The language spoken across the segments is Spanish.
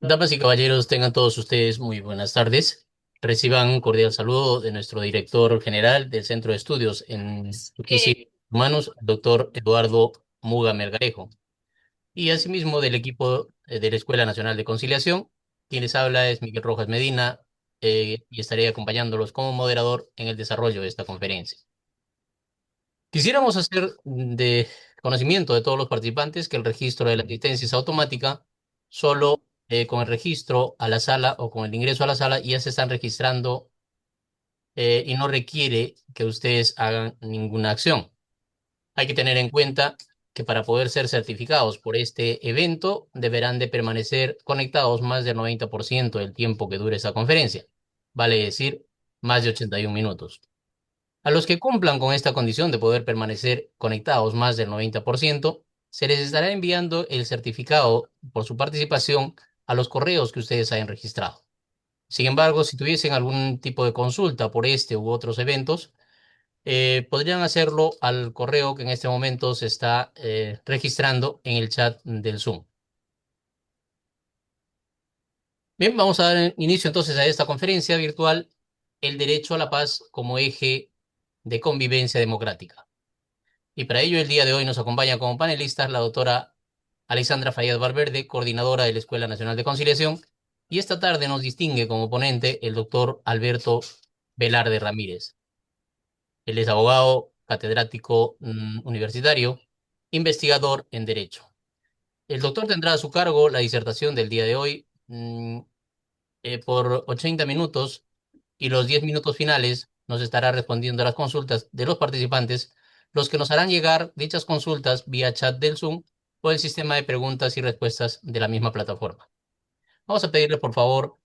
Damas y caballeros, tengan todos ustedes muy buenas tardes. Reciban un cordial saludo de nuestro director general del Centro de Estudios en Justicia y Humanos, el doctor Eduardo Muga Melgarejo, y asimismo del equipo de la Escuela Nacional de Conciliación. Quien les habla es Miguel Rojas Medina, y estaré acompañándolos como moderador en el desarrollo de esta conferencia. Quisiéramos hacer de conocimiento de todos los participantes que el registro de la asistencia es automática. Solo con el registro a la sala o con el ingreso a la sala ya se están registrando, y no requiere que ustedes hagan ninguna acción. Hay que tener en cuenta que para poder ser certificados por este evento deberán de permanecer conectados más del 90% del tiempo que dure esa conferencia, vale decir, más de 81 minutos. A los que cumplan con esta condición de poder permanecer conectados más del 90%, se les estará enviando el certificado por su participación a los correos que ustedes hayan registrado. Sin embargo, si tuviesen algún tipo de consulta por este u otros eventos, podrían hacerlo al correo que en este momento se está registrando en el chat del Zoom. Bien, vamos a dar inicio entonces a esta conferencia virtual, El derecho a la paz como eje de convivencia democrática. Y para ello, el día de hoy nos acompaña como panelistas la doctora Alexandra Fayad Valverde, coordinadora de la Escuela Nacional de Conciliación, y esta tarde nos distingue como ponente el doctor Alberto Velarde Ramírez. Él es abogado, catedrático universitario, investigador en Derecho. El doctor tendrá a su cargo la disertación del día de hoy, por 80 minutos, y los 10 minutos finales nos estará respondiendo a las consultas de los participantes, los que nos harán llegar dichas consultas vía chat del Zoom o el sistema de preguntas y respuestas de la misma plataforma. Vamos a pedirle, por favor,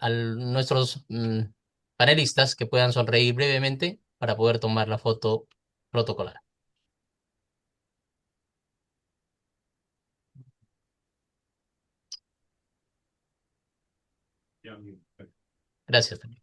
a nuestros panelistas que puedan sonreír brevemente para poder tomar la foto protocolar. Gracias también.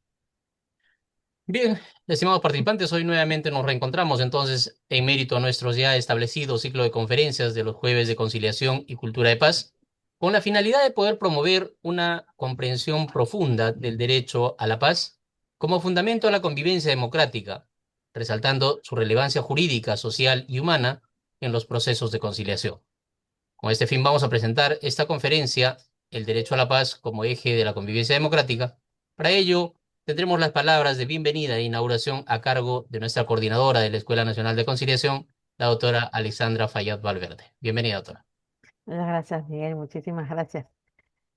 Bien, estimados participantes, hoy nuevamente nos reencontramos entonces en mérito a nuestro ya establecido ciclo de conferencias de los jueves de conciliación y cultura de paz, con la finalidad de poder promover una comprensión profunda del derecho a la paz como fundamento a la convivencia democrática, resaltando su relevancia jurídica, social y humana en los procesos de conciliación. Con este fin vamos a presentar esta conferencia, El derecho a la paz como eje de la convivencia democrática. Para ello, tendremos las palabras de bienvenida e inauguración a cargo de nuestra coordinadora de la Escuela Nacional de Conciliación, la doctora Alexandra Fayad Valverde. Bienvenida, doctora. Muchas gracias, Miguel. Muchísimas gracias.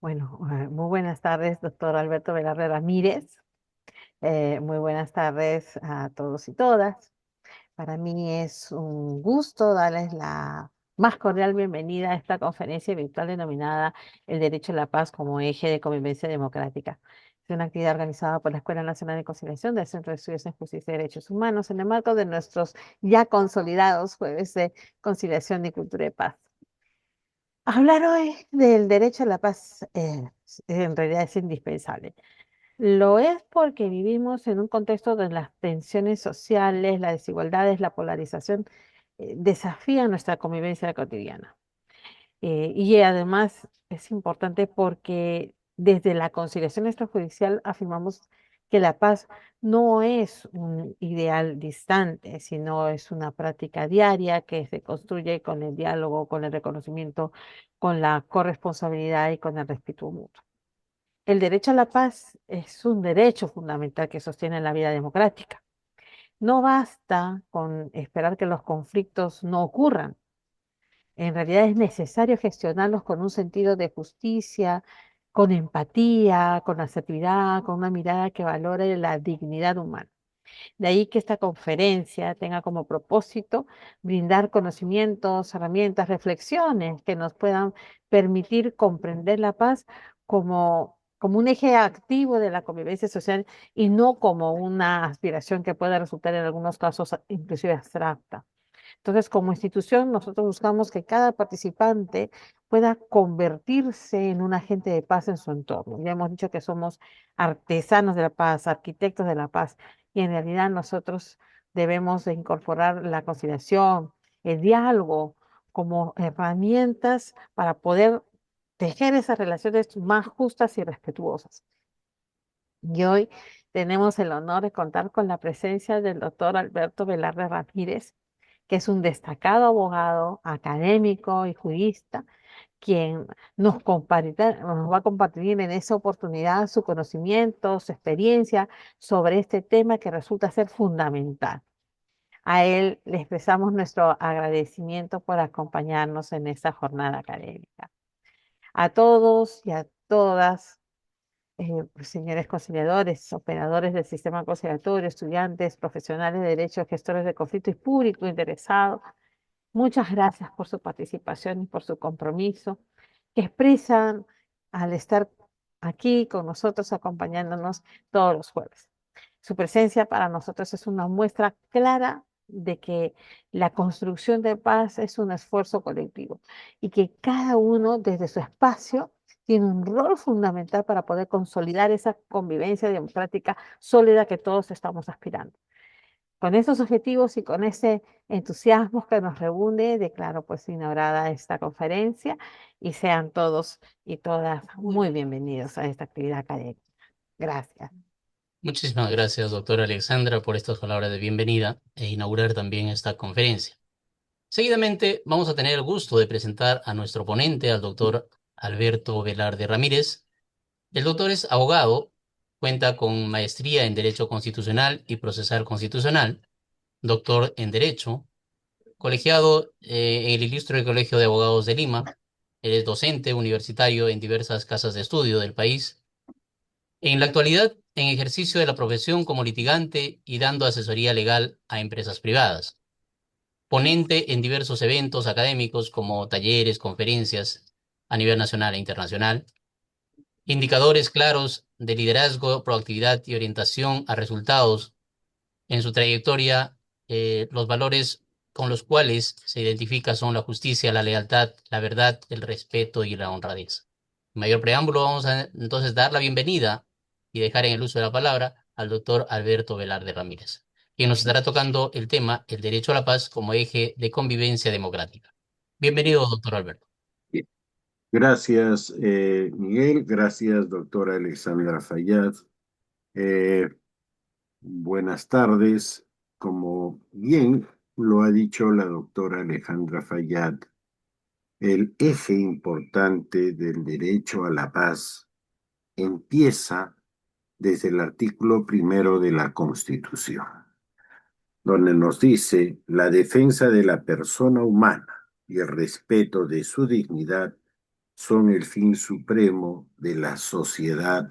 Bueno, muy buenas tardes, doctor Alberto Velarde Ramírez. Muy buenas tardes a todos y todas. Para mí es un gusto darles la más cordial bienvenida a esta conferencia virtual denominada El Derecho a la Paz como eje de convivencia democrática. Es una actividad organizada por la Escuela Nacional de Conciliación del Centro de Estudios en Justicia y Derechos Humanos en el marco de nuestros ya consolidados jueves de conciliación y cultura de paz. Hablar hoy del derecho a la paz en realidad es indispensable. Lo es porque vivimos en un contexto donde las tensiones sociales, las desigualdades, la polarización desafían nuestra convivencia cotidiana. Y además es importante porque desde la conciliación extrajudicial afirmamos que la paz no es un ideal distante, sino es una práctica diaria que se construye con el diálogo, con el reconocimiento, con la corresponsabilidad y con el respeto mutuo. El derecho a la paz es un derecho fundamental que sostiene la vida democrática. No basta con esperar que los conflictos no ocurran. En realidad es necesario gestionarlos con un sentido de justicia, con empatía, con asertividad, con una mirada que valore la dignidad humana. De ahí que esta conferencia tenga como propósito brindar conocimientos, herramientas, reflexiones que nos puedan permitir comprender la paz como un eje activo de la convivencia social y no como una aspiración que pueda resultar en algunos casos inclusive abstracta. Entonces, como institución, nosotros buscamos que cada participante pueda convertirse en un agente de paz en su entorno. Ya hemos dicho que somos artesanos de la paz, arquitectos de la paz, y en realidad nosotros debemos de incorporar la conciliación, el diálogo como herramientas para poder tejer esas relaciones más justas y respetuosas. Y hoy tenemos el honor de contar con la presencia del doctor Alberto Velarde Ramírez, que es un destacado abogado, académico y jurista, quien nos va a compartir en esa oportunidad su conocimiento, su experiencia sobre este tema que resulta ser fundamental. A él le expresamos nuestro agradecimiento por acompañarnos en esta jornada académica. A todos y a todas, señores conciliadores, operadores del sistema conciliatorio, estudiantes, profesionales de derecho, gestores de conflicto y público interesado, muchas gracias por su participación y por su compromiso que expresan al estar aquí con nosotros acompañándonos todos los jueves. Su presencia para nosotros es una muestra clara de que la construcción de paz es un esfuerzo colectivo y que cada uno desde su espacio tiene un rol fundamental para poder consolidar esa convivencia democrática sólida que todos estamos aspirando. Con esos objetivos y con ese entusiasmo que nos reúne, declaro pues inaugurada esta conferencia y sean todos y todas muy bienvenidos a esta actividad académica. Gracias. Muchísimas gracias, doctora Alexandra, por estas palabras de bienvenida e inaugurar también esta conferencia. Seguidamente vamos a tener el gusto de presentar a nuestro ponente, al doctor Alberto Velarde Ramírez. El doctor es abogado, cuenta con maestría en Derecho Constitucional y Procesal Constitucional, doctor en Derecho, colegiado en el Ilustre Colegio de Abogados de Lima. Él es docente universitario en diversas casas de estudio del país. En la actualidad, en ejercicio de la profesión como litigante y dando asesoría legal a empresas privadas. Ponente en diversos eventos académicos como talleres, conferencias a nivel nacional e internacional. Indicadores claros de liderazgo, proactividad y orientación a resultados en su trayectoria. Los valores con los cuales se identifica son la justicia, la lealtad, la verdad, el respeto y la honradez. Sin mayor preámbulo, vamos a entonces dar la bienvenida y dejar en el uso de la palabra al doctor Alberto Velarde Ramírez, quien nos estará tocando el tema el derecho a la paz como eje de convivencia democrática. Bienvenido, doctor Alberto. Gracias, Miguel. Gracias, doctora Alexandra Fayad. Eh, Buenas tardes. Como bien lo ha dicho la doctora Alejandra Fayad, el eje importante del derecho a la paz empieza desde el artículo primero de la Constitución, donde nos dice la defensa de la persona humana y el respeto de su dignidad son el fin supremo de la sociedad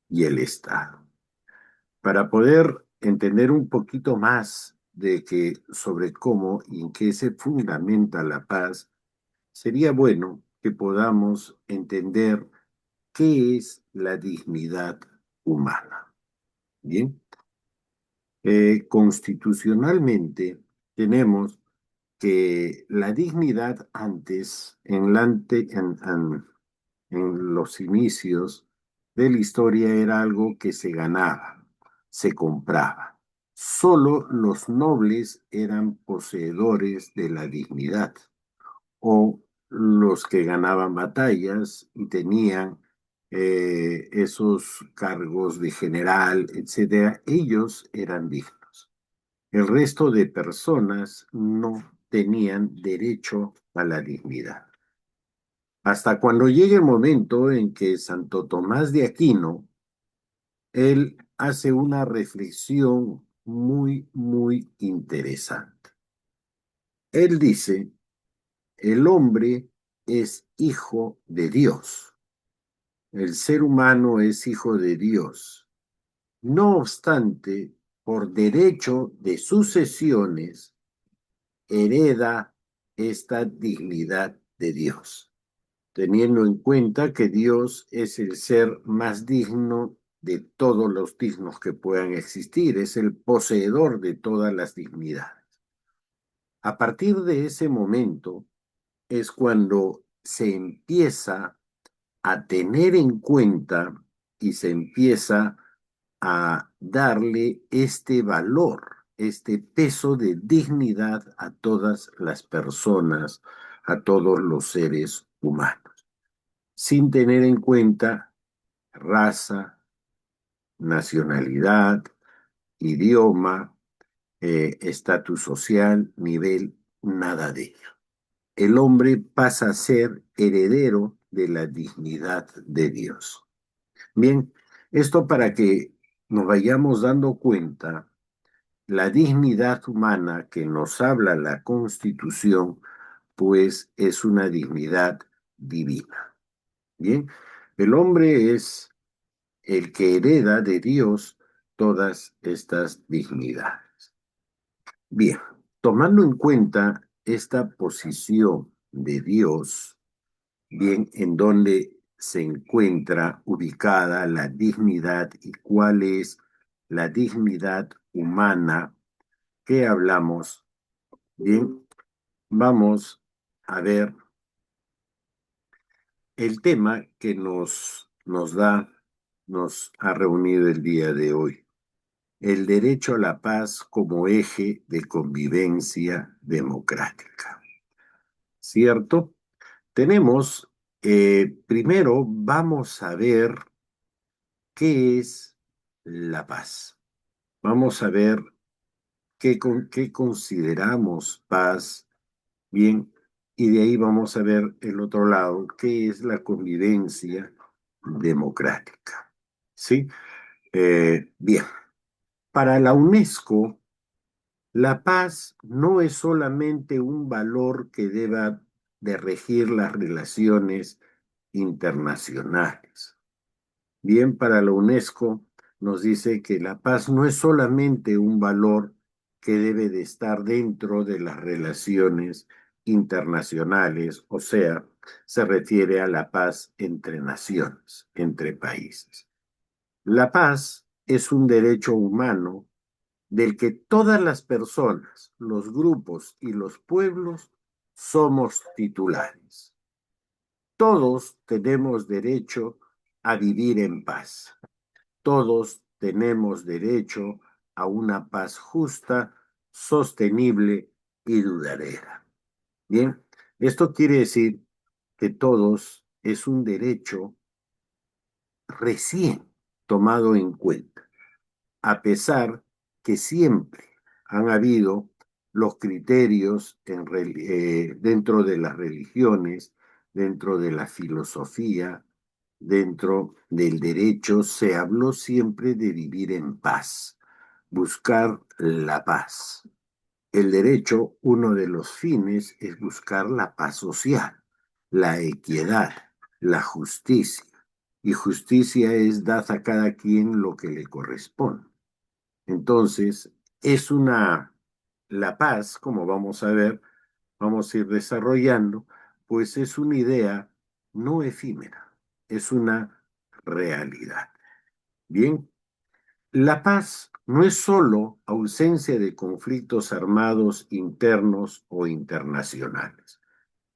y el Estado. Para poder entender un poquito más sobre cómo y en qué se fundamenta la paz, sería bueno que podamos entender qué es la dignidad humana. Bien, constitucionalmente tenemos que la dignidad antes, en los inicios de la historia, era algo que se ganaba, se compraba. Solo los nobles eran poseedores de la dignidad, o los que ganaban batallas y tenían esos cargos de general, etcétera, ellos eran dignos. El resto de personas no tenían derecho a la dignidad. Hasta cuando llegue el momento en que Santo Tomás de Aquino, él hace una reflexión muy, muy interesante. Él dice, el hombre es hijo de Dios, el ser humano es hijo de Dios. No obstante, por derecho de sucesiones, hereda esta dignidad de Dios, teniendo en cuenta que Dios es el ser más digno de todos los dignos que puedan existir, es el poseedor de todas las dignidades. A partir de ese momento es cuando se empieza a tener en cuenta y se empieza a darle este valor este peso de dignidad a todas las personas, a todos los seres humanos, sin tener en cuenta raza, nacionalidad, idioma, estatus social, nivel, nada de ello. El hombre pasa a ser heredero de la dignidad de Dios. Bien, esto para que nos vayamos dando cuenta, la dignidad humana que nos habla la Constitución, pues es una dignidad divina. Bien, el hombre es el que hereda de Dios todas estas dignidades. Bien, tomando en cuenta esta posición de Dios, bien, en donde se encuentra ubicada la dignidad y cuál es la dignidad humana que hablamos, bien, vamos a ver el tema que nos ha reunido el día de hoy. El derecho a la paz como eje de convivencia democrática. ¿Cierto? Tenemos, primero vamos a ver qué es la paz. Vamos a ver qué consideramos paz, bien, y de ahí vamos a ver el otro lado, qué es la convivencia democrática. ¿Sí? Bien, para la UNESCO, la paz no es solamente un valor que deba de regir las relaciones internacionales. Bien, para la UNESCO nos dice que la paz no es solamente un valor que debe de estar dentro de las relaciones internacionales, o sea, se refiere a la paz entre naciones, entre países. La paz es un derecho humano del que todas las personas, los grupos y los pueblos somos titulares. Todos tenemos derecho a vivir en paz. Todos tenemos derecho a una paz justa, sostenible y duradera. Bien, esto quiere decir que todos es un derecho recién tomado en cuenta, a pesar que siempre han habido los criterios dentro de las religiones, dentro de la filosofía, dentro del derecho, se habló siempre de vivir en paz, buscar la paz. El derecho, uno de los fines es buscar la paz social, la equidad, la justicia. Y justicia es dar a cada quien lo que le corresponde. Entonces, la paz, como vamos a ver, vamos a ir desarrollando, pues es una idea no efímera, es una realidad. Bien, la paz no es solo ausencia de conflictos armados internos o internacionales.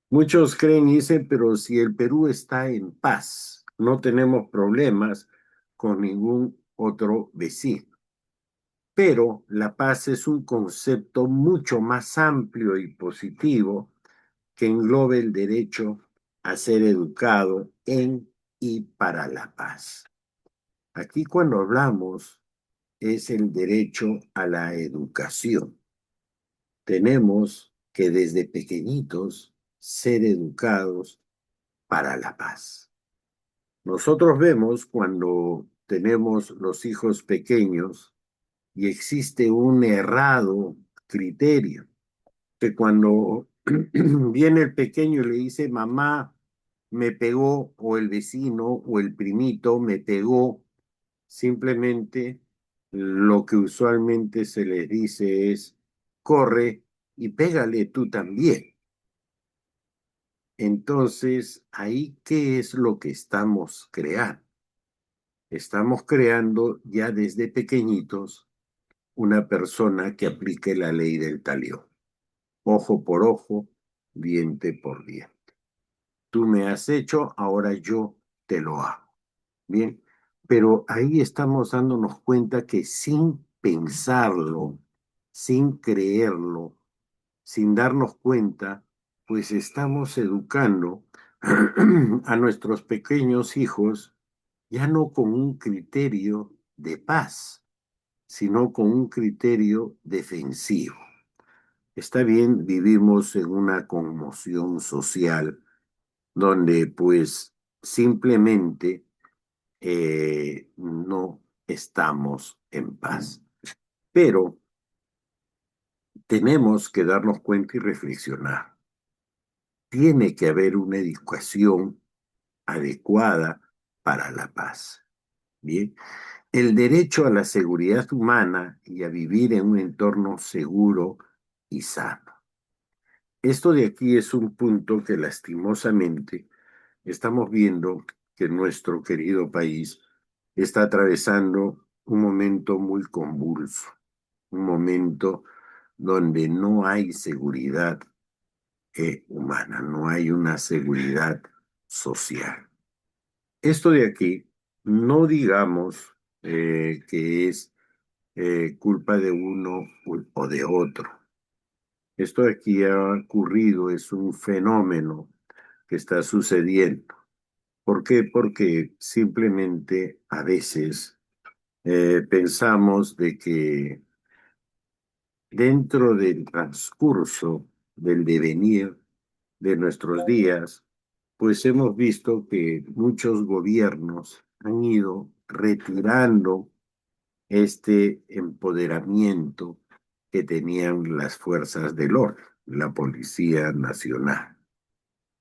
Muchos creen y dicen, pero si el Perú está en paz, no tenemos problemas con ningún otro vecino. Pero la paz es un concepto mucho más amplio y positivo que engloba el derecho a ser educado en y para la paz. Aquí cuando hablamos es el derecho a la educación. Tenemos que desde pequeñitos ser educados para la paz. Nosotros vemos cuando tenemos los hijos pequeños y existe un errado criterio, que cuando viene el pequeño y le dice, mamá me pegó, o el vecino o el primito me pegó, simplemente lo que usualmente se les dice es, corre y pégale tú también. Entonces, ahí, ¿qué es lo que estamos creando? Estamos creando ya desde pequeñitos una persona que aplique la ley del talión. Ojo por ojo, diente por diente. Tú me has hecho, ahora yo te lo hago. Bien, pero ahí estamos dándonos cuenta que sin pensarlo, sin creerlo, sin darnos cuenta, pues estamos educando a nuestros pequeños hijos ya no con un criterio de paz, sino con un criterio defensivo. Está bien, vivimos en una conmoción social donde pues simplemente no estamos en paz. Pero tenemos que darnos cuenta y reflexionar. Tiene que haber una educación adecuada para la paz. Bien, el derecho a la seguridad humana y a vivir en un entorno seguro y sano. Esto de aquí es un punto que lastimosamente estamos viendo que nuestro querido país está atravesando un momento muy convulso, un momento donde no hay seguridad humana, no hay una seguridad social. Esto de aquí, no digamos que es culpa de uno o de otro. Esto de aquí ha ocurrido, es un fenómeno que está sucediendo. ¿Por qué? Porque simplemente a veces pensamos de que dentro del transcurso del devenir de nuestros días, pues hemos visto que muchos gobiernos han ido retirando este empoderamiento que tenían las fuerzas del orden, la Policía Nacional.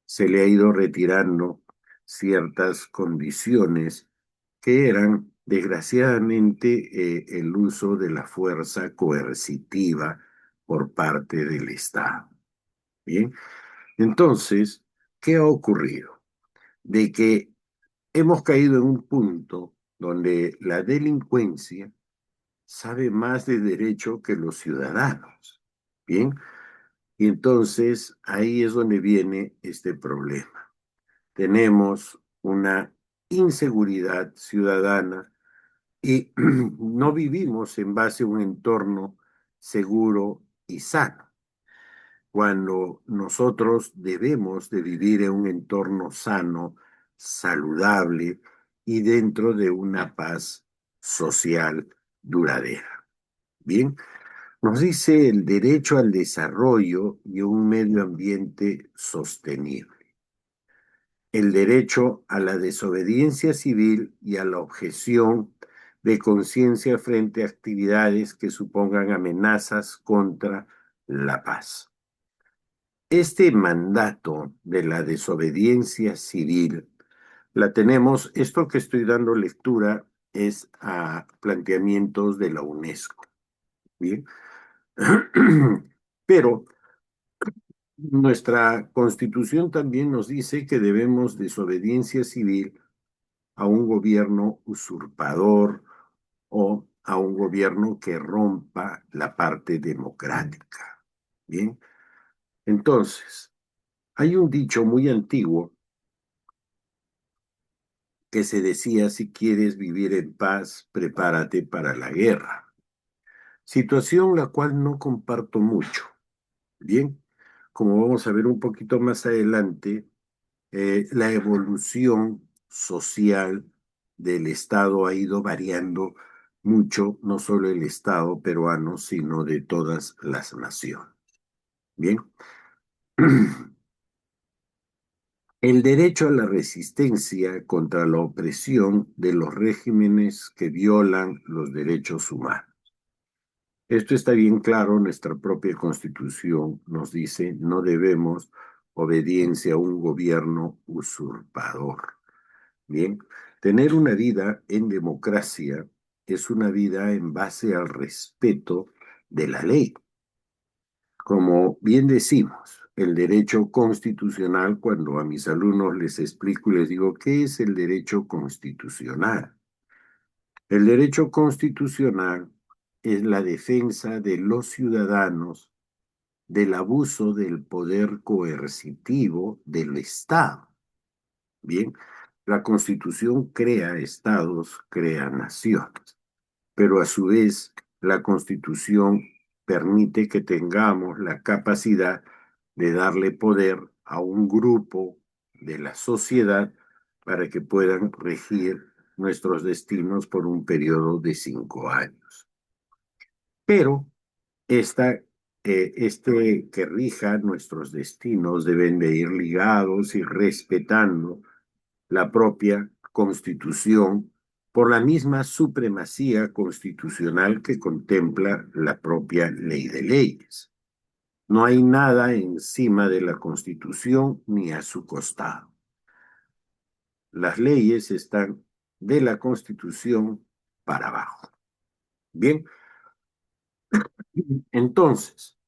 Se le ha ido retirando ciertas condiciones que eran, desgraciadamente, el uso de la fuerza coercitiva por parte del Estado. Bien, entonces, ¿qué ha ocurrido? De que hemos caído en un punto donde la delincuencia sabe más de derecho que los ciudadanos. Bien, y entonces ahí es donde viene este problema. Tenemos una inseguridad ciudadana y no vivimos en base a un entorno seguro y sano, cuando nosotros debemos de vivir en un entorno sano, saludable y dentro de una paz social duradera. Bien, nos dice el derecho al desarrollo y un medio ambiente sostenible, el derecho a la desobediencia civil y a la objeción de conciencia frente a actividades que supongan amenazas contra la paz. Este mandato de la desobediencia civil la tenemos, esto que estoy dando lectura es a planteamientos de la UNESCO, ¿bien? Pero nuestra Constitución también nos dice que debemos desobediencia civil a un gobierno usurpador o a un gobierno que rompa la parte democrática. Bien, entonces, hay un dicho muy antiguo que se decía: si quieres vivir en paz, prepárate para la guerra. Situación la cual no comparto mucho. Bien, como vamos a ver un poquito más adelante, la evolución social del Estado ha ido variando mucho, no solo el Estado peruano, sino de todas las naciones. Bien. El derecho a la resistencia contra la opresión de los regímenes que violan los derechos humanos. Esto está bien claro, nuestra propia Constitución nos dice: no debemos obediencia a un gobierno usurpador. Bien, tener una vida en democracia es una vida en base al respeto de la ley. Como bien decimos, el derecho constitucional, cuando a mis alumnos les explico y les digo: ¿qué es el derecho constitucional? El derecho constitucional es la defensa de los ciudadanos del abuso del poder coercitivo del Estado. Bien, la Constitución crea estados, crea naciones, pero a su vez la Constitución permite que tengamos la capacidad de darle poder a un grupo de la sociedad para que puedan regir nuestros destinos por un periodo de 5 años. Pero este que rija nuestros destinos deben de ir ligados y respetando la propia Constitución por la misma supremacía constitucional que contempla la propia ley de leyes. No hay nada encima de la Constitución ni a su costado. Las leyes están de la Constitución para abajo. Bien, entonces,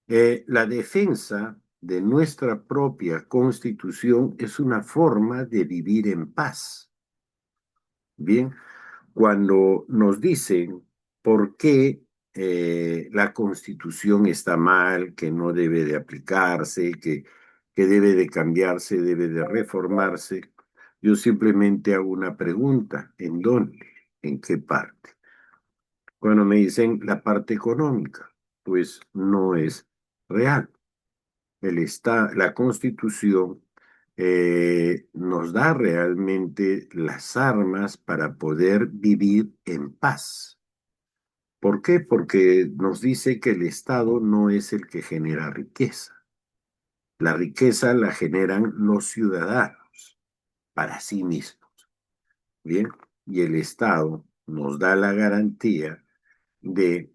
la defensa de nuestra propia Constitución es una forma de vivir en paz. Bien, cuando nos dicen por qué la Constitución está mal, que no debe de aplicarse, que debe de cambiarse, debe de reformarse, yo simplemente hago una pregunta: ¿en dónde? ¿En qué parte? Cuando me dicen la parte económica, pues no es real. La Constitución nos da realmente las armas para poder vivir en paz. ¿Por qué? Porque nos dice que el Estado no es el que genera riqueza. La riqueza la generan los ciudadanos para sí mismos. Bien, y el Estado nos da la garantía de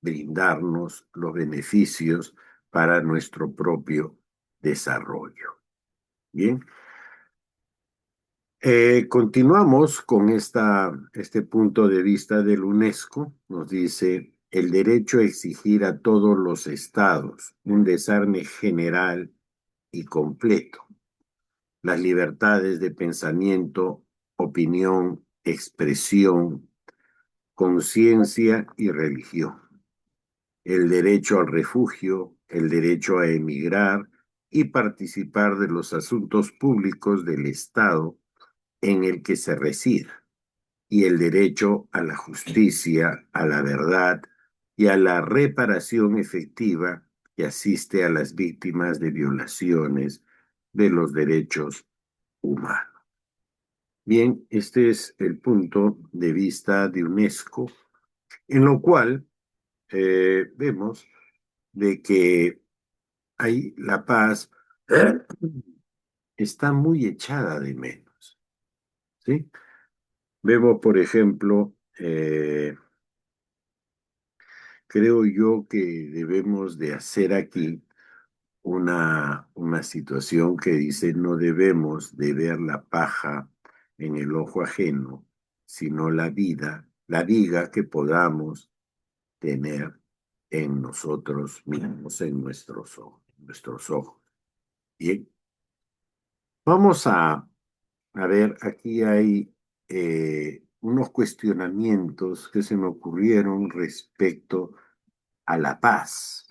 brindarnos los beneficios para nuestro propio desarrollo. Bien, continuamos con este punto de vista del UNESCO. Nos dice el derecho a exigir a todos los estados un desarme general y completo, las libertades de pensamiento, opinión, expresión, conciencia y religión, el derecho al refugio, el derecho a emigrar y participar de los asuntos públicos del Estado en el que se resida, y el derecho a la justicia, a la verdad y a la reparación efectiva que asiste a las víctimas de violaciones de los derechos humanos. Bien, este es el punto de vista de UNESCO, en lo cual vemos de que ahí la paz está muy echada de menos, ¿sí? Vemos, por ejemplo, creo yo que debemos de hacer aquí una situación que dice: no debemos de ver la paja en el ojo ajeno, sino la viga que podamos tener en nosotros mismos, en nuestros ojos. Bien, vamos a ver, aquí hay unos cuestionamientos que se me ocurrieron respecto a la paz.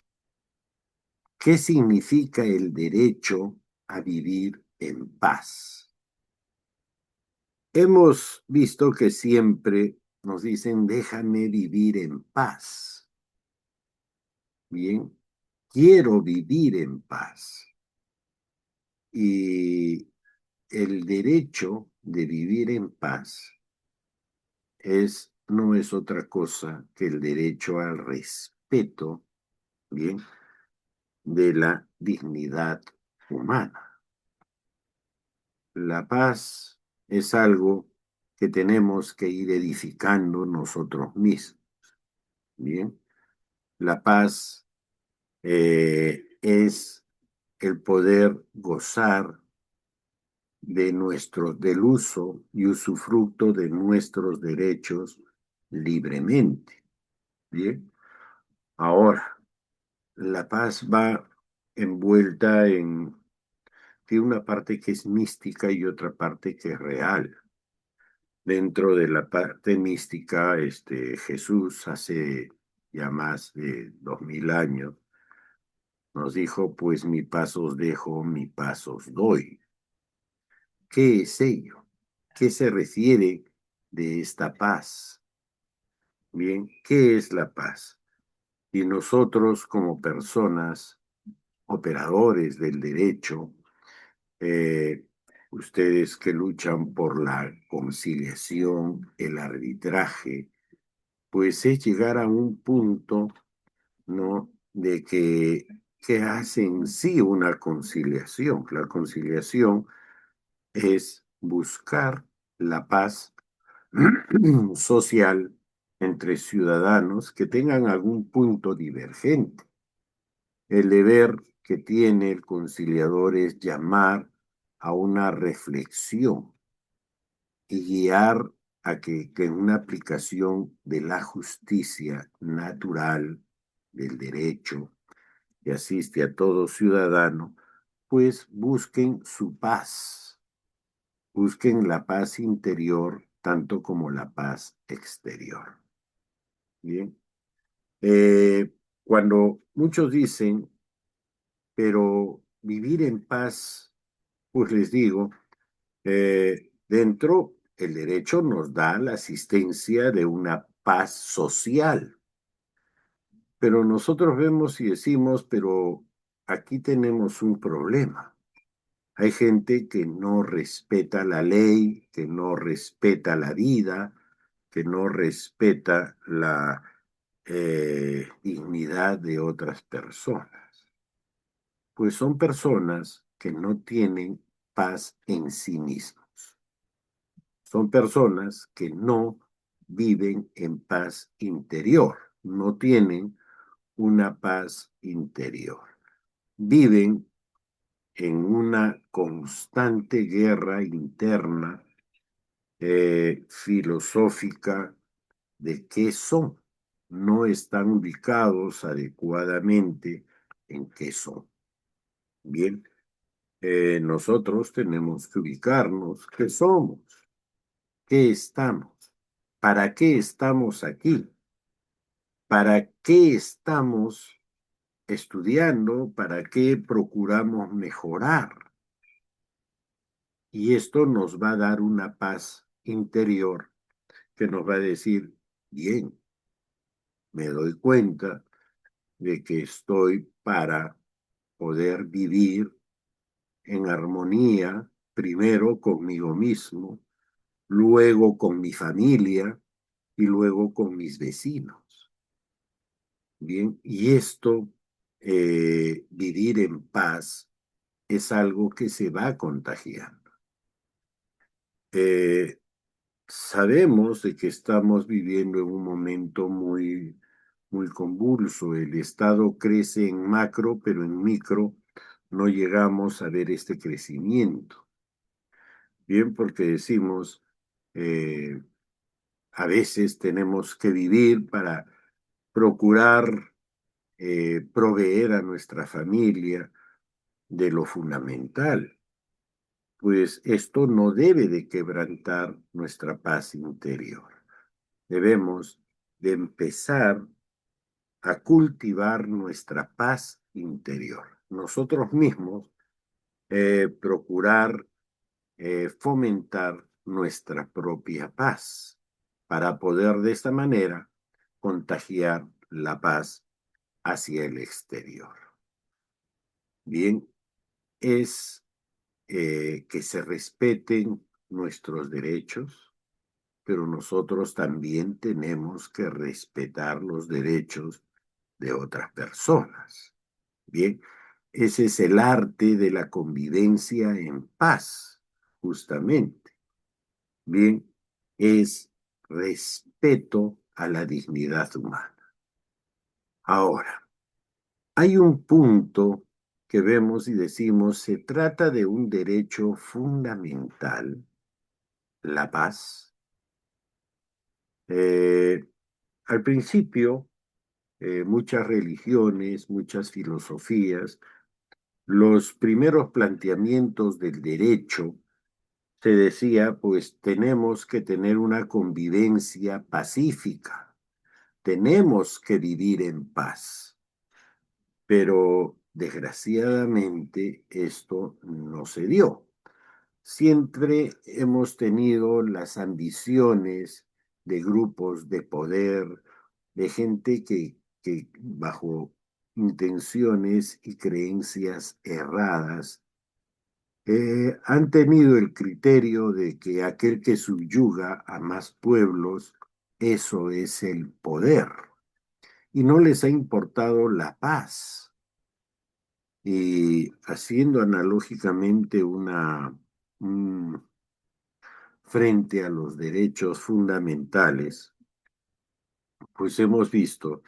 ¿Qué significa el derecho a vivir en paz? Hemos visto que siempre nos dicen: déjame vivir en paz. Bien, quiero vivir en paz. Y el derecho de vivir en paz no es otra cosa que el derecho al respeto, bien, de la dignidad humana. La paz es algo que tenemos que ir edificando nosotros mismos. Bien, la paz es el poder gozar del uso y usufructo de nuestros derechos libremente. Bien, ahora, la paz va envuelta tiene una parte que es mística y otra parte que es real. Dentro de la parte mística, Jesús hace ya más de 2000 años nos dijo: pues mi paz os dejo, mi paz os doy. ¿Qué es ello? ¿Qué se refiere de esta paz? Bien, ¿qué es la paz? Y nosotros como personas, operadores del derecho, ustedes que luchan por la conciliación, el arbitraje, pues es llegar a un punto, ¿no? De que hacen sí una conciliación. La conciliación es buscar la paz social entre ciudadanos que tengan algún punto divergente. El deber que tiene el conciliador es llamar a una reflexión y guiar a que en una aplicación de la justicia natural, del derecho, que asiste a todo ciudadano, pues busquen su paz, busquen la paz interior tanto como la paz exterior. Bien. Cuando muchos dicen, pero vivir en paz, pues les digo, dentro el derecho nos da la asistencia de una paz social, pero nosotros vemos y decimos, pero aquí tenemos un problema. Hay gente que no respeta la ley, que no respeta la vida, que no respeta la dignidad de otras personas. Pues son personas que no tienen paz en sí mismos. Son personas que no viven en paz interior, no tienen una paz interior. Viven en una constante guerra interna filosófica de qué son. No están ubicados adecuadamente en qué son. Bien, nosotros tenemos que ubicarnos qué somos, qué estamos, para qué estamos aquí, para qué estamos estudiando, para qué procuramos mejorar. Y esto nos va a dar una paz interior que nos va a decir, bien, me doy cuenta de que estoy para poder vivir en armonía, primero conmigo mismo, luego con mi familia y luego con mis vecinos. Bien, y esto, vivir en paz, es algo que se va contagiando. Eh, Sabemos de que estamos viviendo en un momento muy convulso. El Estado crece en macro, pero en micro no llegamos a ver este crecimiento. Bien, porque decimos, eh, a veces tenemos que vivir para procurar proveer a nuestra familia de lo fundamental, pues esto no debe de quebrantar nuestra paz interior. Debemos de empezar a cultivar nuestra paz interior. Nosotros mismos procurar fomentar nuestra propia paz para poder de esta manera contagiar la paz hacia el exterior. Bien, es que se respeten nuestros derechos, pero nosotros también tenemos que respetar los derechos de otras personas. Bien, ese es el arte de la convivencia en paz, justamente. Bien, es respeto a la dignidad humana. Ahora, hay un punto que vemos y decimos, se trata de un derecho fundamental, la paz. Eh, Al principio, muchas religiones, muchas filosofías, los primeros planteamientos del derecho, se decía, pues tenemos que tener una convivencia pacífica, tenemos que vivir en paz, pero desgraciadamente esto no se dio. Siempre hemos tenido las ambiciones de grupos de poder, de gente que bajo intenciones y creencias erradas han tenido el criterio de que aquel que subyuga a más pueblos, eso es el poder, y no les ha importado la paz. Y haciendo analógicamente frente a los derechos fundamentales, pues hemos visto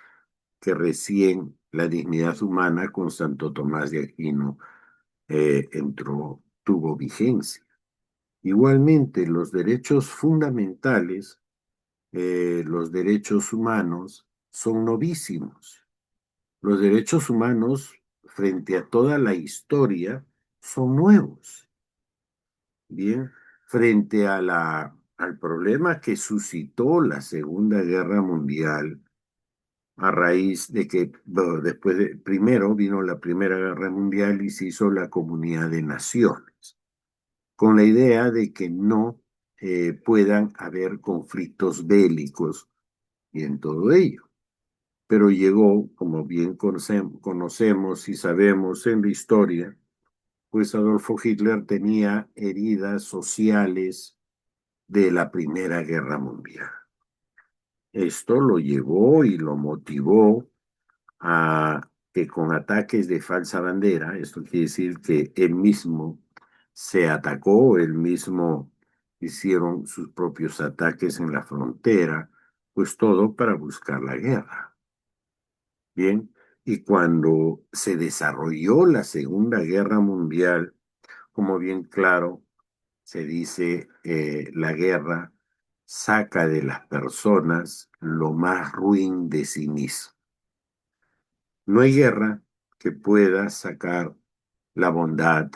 que recién la dignidad humana con Santo Tomás de Aquino tuvo vigencia. Igualmente, los derechos fundamentales, los derechos humanos, son novísimos. Los derechos humanos, frente a toda la historia, son nuevos. Bien, frente al problema que suscitó la Segunda Guerra Mundial, a raíz de que, bueno, primero vino la Primera Guerra Mundial y se hizo la Comunidad de Naciones, con la idea de que no puedan haber conflictos bélicos y en todo ello. Pero llegó, como bien conocemos y sabemos en la historia, pues Adolfo Hitler tenía heridas sociales de la Primera Guerra Mundial. Esto lo llevó y lo motivó a que con ataques de falsa bandera, esto quiere decir que él mismo se atacó, él mismo hicieron sus propios ataques en la frontera, pues todo para buscar la guerra. Bien, y cuando se desarrolló la Segunda Guerra Mundial, como bien claro se dice, la guerra saca de las personas lo más ruin de sí mismo. No hay guerra que pueda sacar la bondad,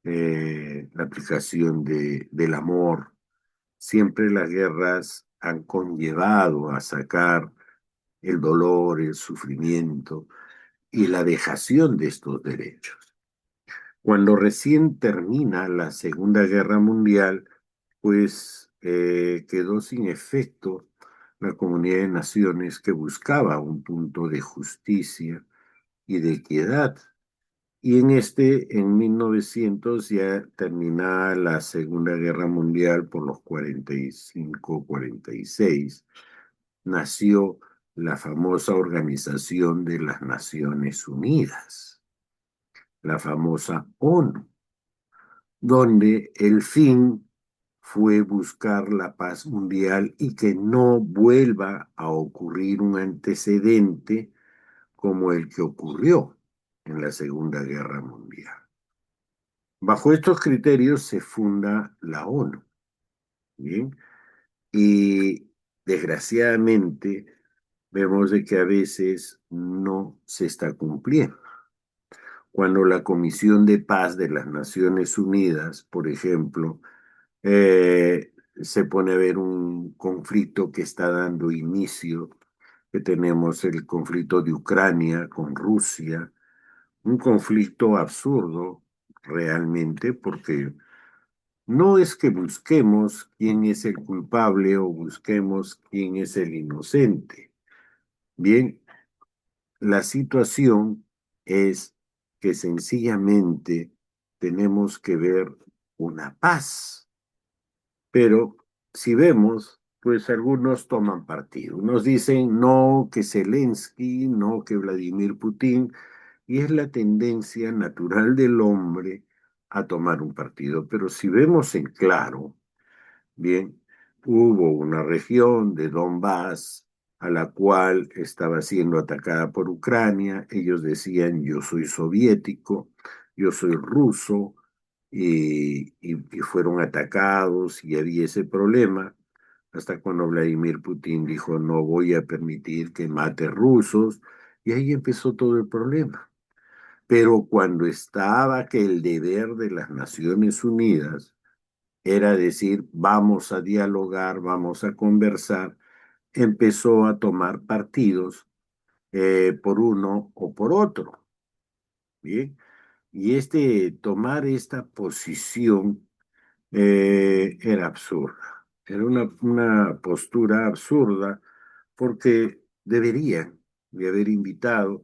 la aplicación del amor. Siempre las guerras han conllevado a sacar el dolor, el sufrimiento y la dejación de estos derechos. Cuando recién termina la Segunda Guerra Mundial, pues quedó sin efecto la Comunidad de Naciones que buscaba un punto de justicia y de equidad. Y en 1900, ya terminada la Segunda Guerra Mundial por los 45, 46, nació la famosa Organización de las Naciones Unidas, la famosa ONU, donde el fin fue buscar la paz mundial y que no vuelva a ocurrir un antecedente como el que ocurrió en la Segunda Guerra Mundial. Bajo estos criterios se funda la ONU, ¿bien? Y desgraciadamente vemos de que a veces no se está cumpliendo. Cuando la Comisión de Paz de las Naciones Unidas, por ejemplo, se pone a ver un conflicto que está dando inicio, que tenemos el conflicto de Ucrania con Rusia, un conflicto absurdo realmente, porque no es que busquemos quién es el culpable o busquemos quién es el inocente. Bien, la situación es que sencillamente tenemos que ver una paz. Pero si vemos, pues algunos toman partido. Unos dicen no que Zelensky, no que Vladimir Putin, y es la tendencia natural del hombre a tomar un partido. Pero si vemos en claro, bien, hubo una región de Donbass a la cual estaba siendo atacada por Ucrania. Ellos decían, yo soy soviético, yo soy ruso, y fueron atacados y había ese problema, hasta cuando Vladimir Putin dijo, no voy a permitir que mate rusos, y ahí empezó todo el problema. Pero cuando estaba que el deber de las Naciones Unidas era decir, vamos a dialogar, vamos a conversar, empezó a tomar partidos por uno o por otro. Bien, y tomar esta posición era absurda. Era una postura absurda porque deberían. de haber invitado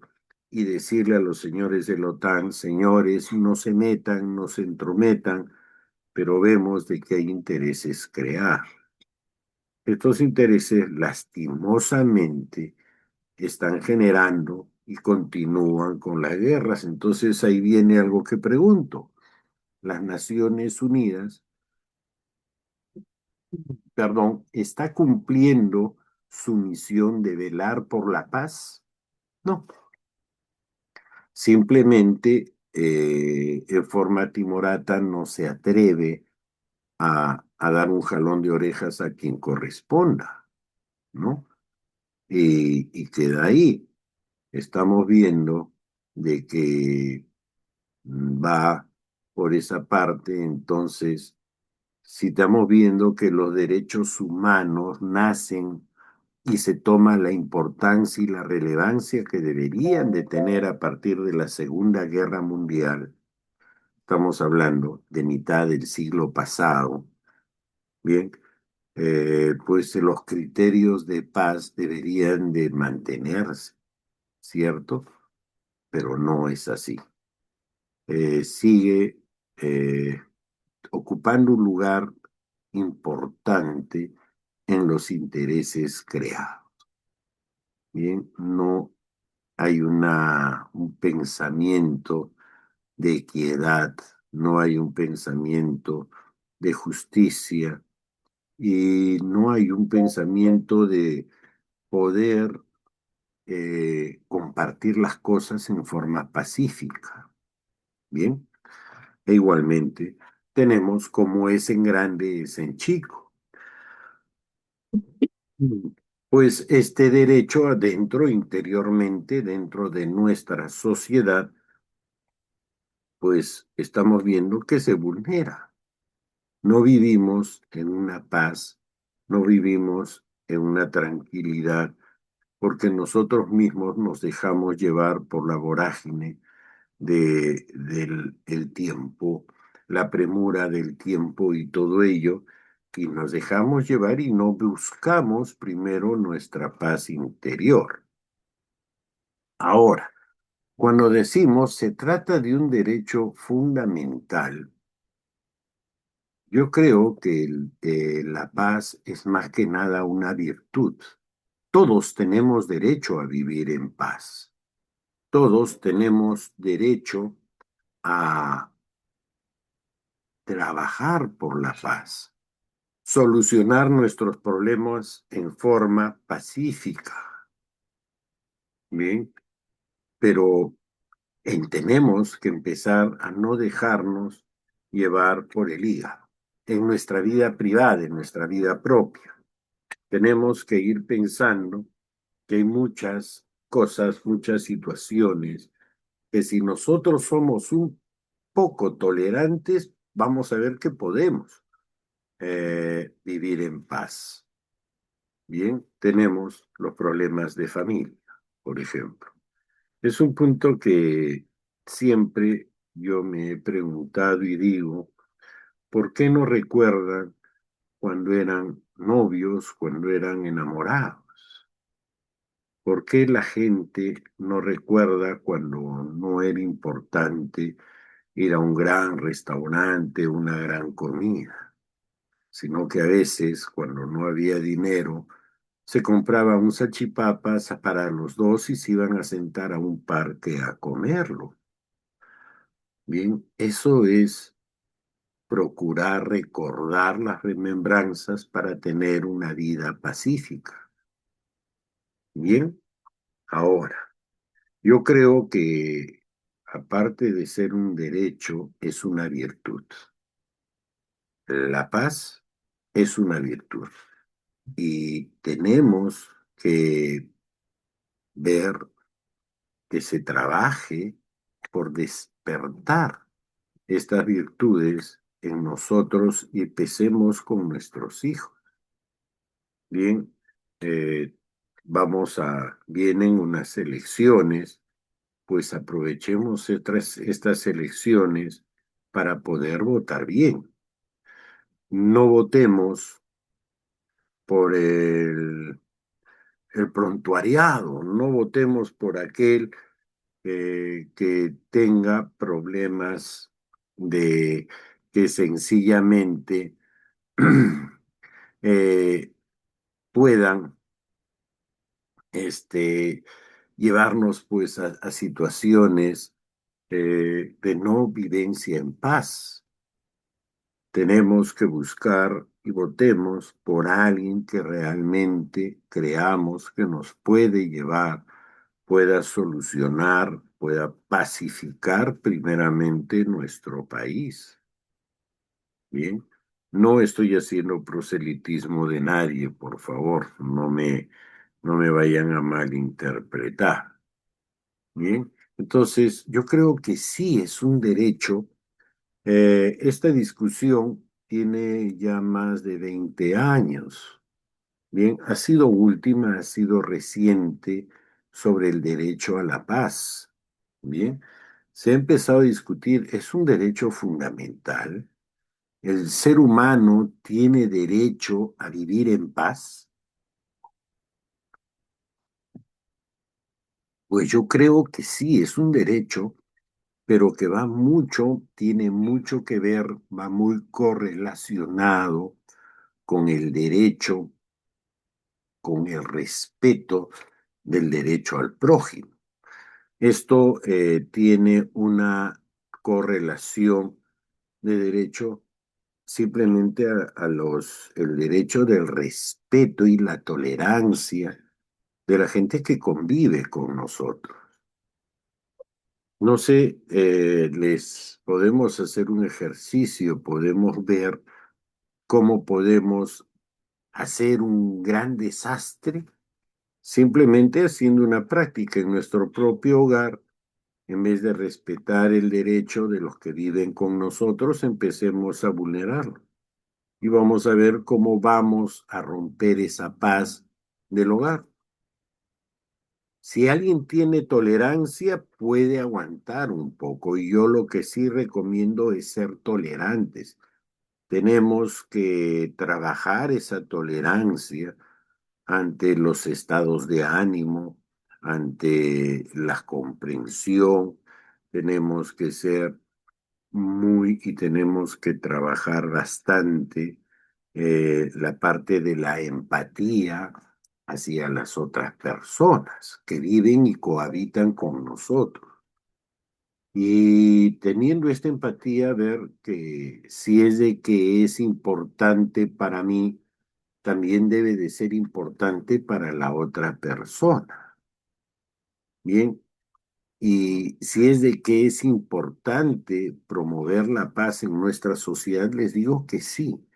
y decirle a los señores de la OTAN, señores, no se metan, no se entrometan, pero vemos de que hay intereses crear. Estos intereses, lastimosamente, están generando y continúan con las guerras. Entonces ahí viene algo que pregunto. Las Naciones Unidas, perdón, ¿está cumpliendo su misión de velar por la paz? No, simplemente en forma timorata no se atreve a dar un jalón de orejas a quien corresponda, ¿no? Y queda ahí. Estamos viendo de que va por esa parte, entonces, si estamos viendo que los derechos humanos nacen y se toma la importancia y la relevancia que deberían de tener a partir de la Segunda Guerra Mundial, estamos hablando de mitad del siglo pasado, bien, pues los criterios de paz deberían de mantenerse, ¿cierto? Pero no es así. Sigue eh, ocupando un lugar importante en los intereses creados. Bien, no hay un pensamiento de equidad, no hay un pensamiento de justicia y no hay un pensamiento de poder compartir las cosas en forma pacífica. Bien, e igualmente tenemos como es en grande es en chico. Pues este derecho adentro, interiormente, dentro de nuestra sociedad, pues estamos viendo que se vulnera. No vivimos en una paz, no vivimos en una tranquilidad, porque nosotros mismos nos dejamos llevar por la vorágine del el tiempo, la premura del tiempo y todo ello, y nos dejamos llevar y no buscamos primero nuestra paz interior. Ahora, cuando decimos se trata de un derecho fundamental, yo creo que la paz es más que nada una virtud. Todos tenemos derecho a vivir en paz. Todos tenemos derecho a trabajar por la paz, solucionar nuestros problemas en forma pacífica. Bien, pero tenemos que empezar a no dejarnos llevar por el hígado en nuestra vida privada, en nuestra vida propia. Tenemos que ir pensando que hay muchas cosas, muchas situaciones, que si nosotros somos un poco tolerantes, vamos a ver que podemos vivir en paz. Bien, tenemos los problemas de familia, por ejemplo. Es un punto que siempre yo me he preguntado y digo, ¿por qué no recuerdan cuando eran novios, cuando eran enamorados? ¿Por qué la gente no recuerda cuando no era importante ir a un gran restaurante, una gran comida? Sino que a veces, cuando no había dinero, se compraba un salchipapas para los dos y se iban a sentar a un parque a comerlo. Bien, eso es procurar recordar las remembranzas para tener una vida pacífica. Bien, ahora, yo creo que aparte de ser un derecho, es una virtud. La paz es una virtud y tenemos que ver que se trabaje por despertar estas virtudes en nosotros y empecemos con nuestros hijos. Bien, eh, vienen unas elecciones, pues aprovechemos estas elecciones para poder votar bien. No votemos por el prontuariado, no votemos por aquel que tenga problemas de que sencillamente eh, puedan este, llevarnos pues a situaciones de no vivencia en paz. Tenemos que buscar y votemos por alguien que realmente creamos que nos puede llevar, pueda solucionar, pueda pacificar primeramente nuestro país. Bien, no estoy haciendo proselitismo de nadie, por favor, no me vayan a malinterpretar. Bien, entonces yo creo que sí es un derecho. Esta discusión tiene ya más de 20 años. Bien, ha sido última, ha sido reciente sobre el derecho a la paz. Bien, se ha empezado a discutir, ¿es un derecho fundamental? ¿El ser humano tiene derecho a vivir en paz? Pues yo creo que sí, es un derecho, pero que va mucho, tiene mucho que ver, va muy correlacionado con el derecho, con el respeto del derecho al prójimo. Esto tiene una correlación de derecho simplemente el derecho del respeto y la tolerancia de la gente que convive con nosotros. No sé, les podemos hacer un ejercicio, podemos ver cómo podemos hacer un gran desastre simplemente haciendo una práctica en nuestro propio hogar. En vez de respetar el derecho de los que viven con nosotros, empecemos a vulnerarlo. Y vamos a ver cómo vamos a romper esa paz del hogar. Si alguien tiene tolerancia, puede aguantar un poco. Y yo lo que sí recomiendo es ser tolerantes. Tenemos que trabajar esa tolerancia ante los estados de ánimo, ante la comprensión. Tenemos que ser y tenemos que trabajar bastante la parte de la empatía hacia las otras personas que viven y cohabitan con nosotros. Y teniendo esta empatía, ver que si es de que es importante para mí, también debe de ser importante para la otra persona. Bien, y si es de que es importante promover la paz en nuestra sociedad, les digo que sí,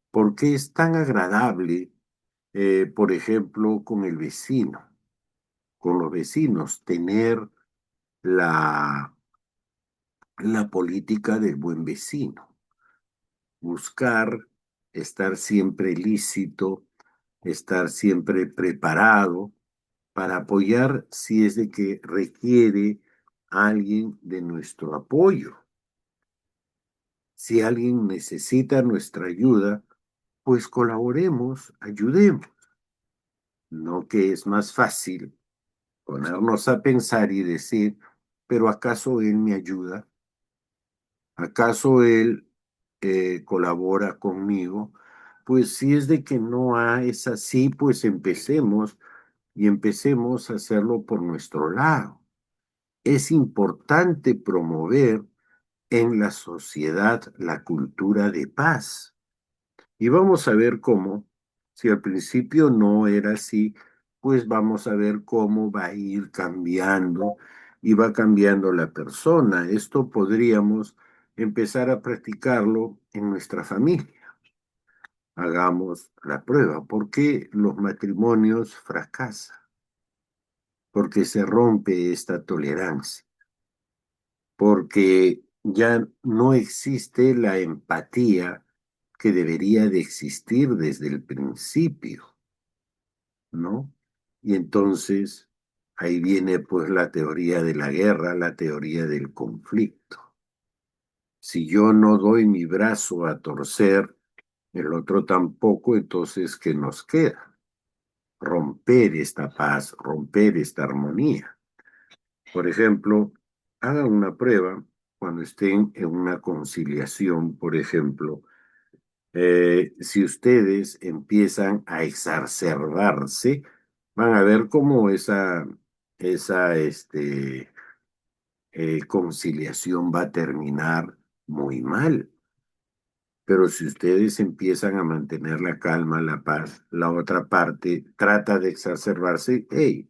porque es tan agradable, por ejemplo, con el vecino, con los vecinos, tener la, la política del buen vecino, buscar estar siempre lícito, estar siempre preparado para apoyar si es de que requiere alguien de nuestro apoyo. Si alguien necesita nuestra ayuda, pues colaboremos, ayudemos. No que es más fácil ponernos a pensar y decir, pero ¿acaso él me ayuda? ¿Acaso él colabora conmigo? Pues si es de que no es así, pues empecemos y empecemos a hacerlo por nuestro lado. Es importante promover en la sociedad la cultura de paz. Y vamos a ver cómo, si al principio no era así, pues vamos a ver cómo va a ir cambiando y va cambiando la persona. Esto podríamos empezar a practicarlo en nuestra familia. Hagamos la prueba. ¿Por qué los matrimonios fracasan? Porque se rompe esta tolerancia, porque ya no existe la empatía que debería de existir desde el principio, ¿no? Y entonces ahí viene pues la teoría de la guerra, la teoría del conflicto. Si yo no doy mi brazo a torcer, el otro tampoco, entonces ¿qué nos queda? romper esta paz, romper esta armonía. Por ejemplo, hagan una prueba cuando estén en una conciliación, por ejemplo, si ustedes empiezan a exacerbarse, van a ver cómo esa conciliación va a terminar muy mal. Pero si ustedes empiezan a mantener la calma, la paz, la otra parte trata de exacerbarse, hey,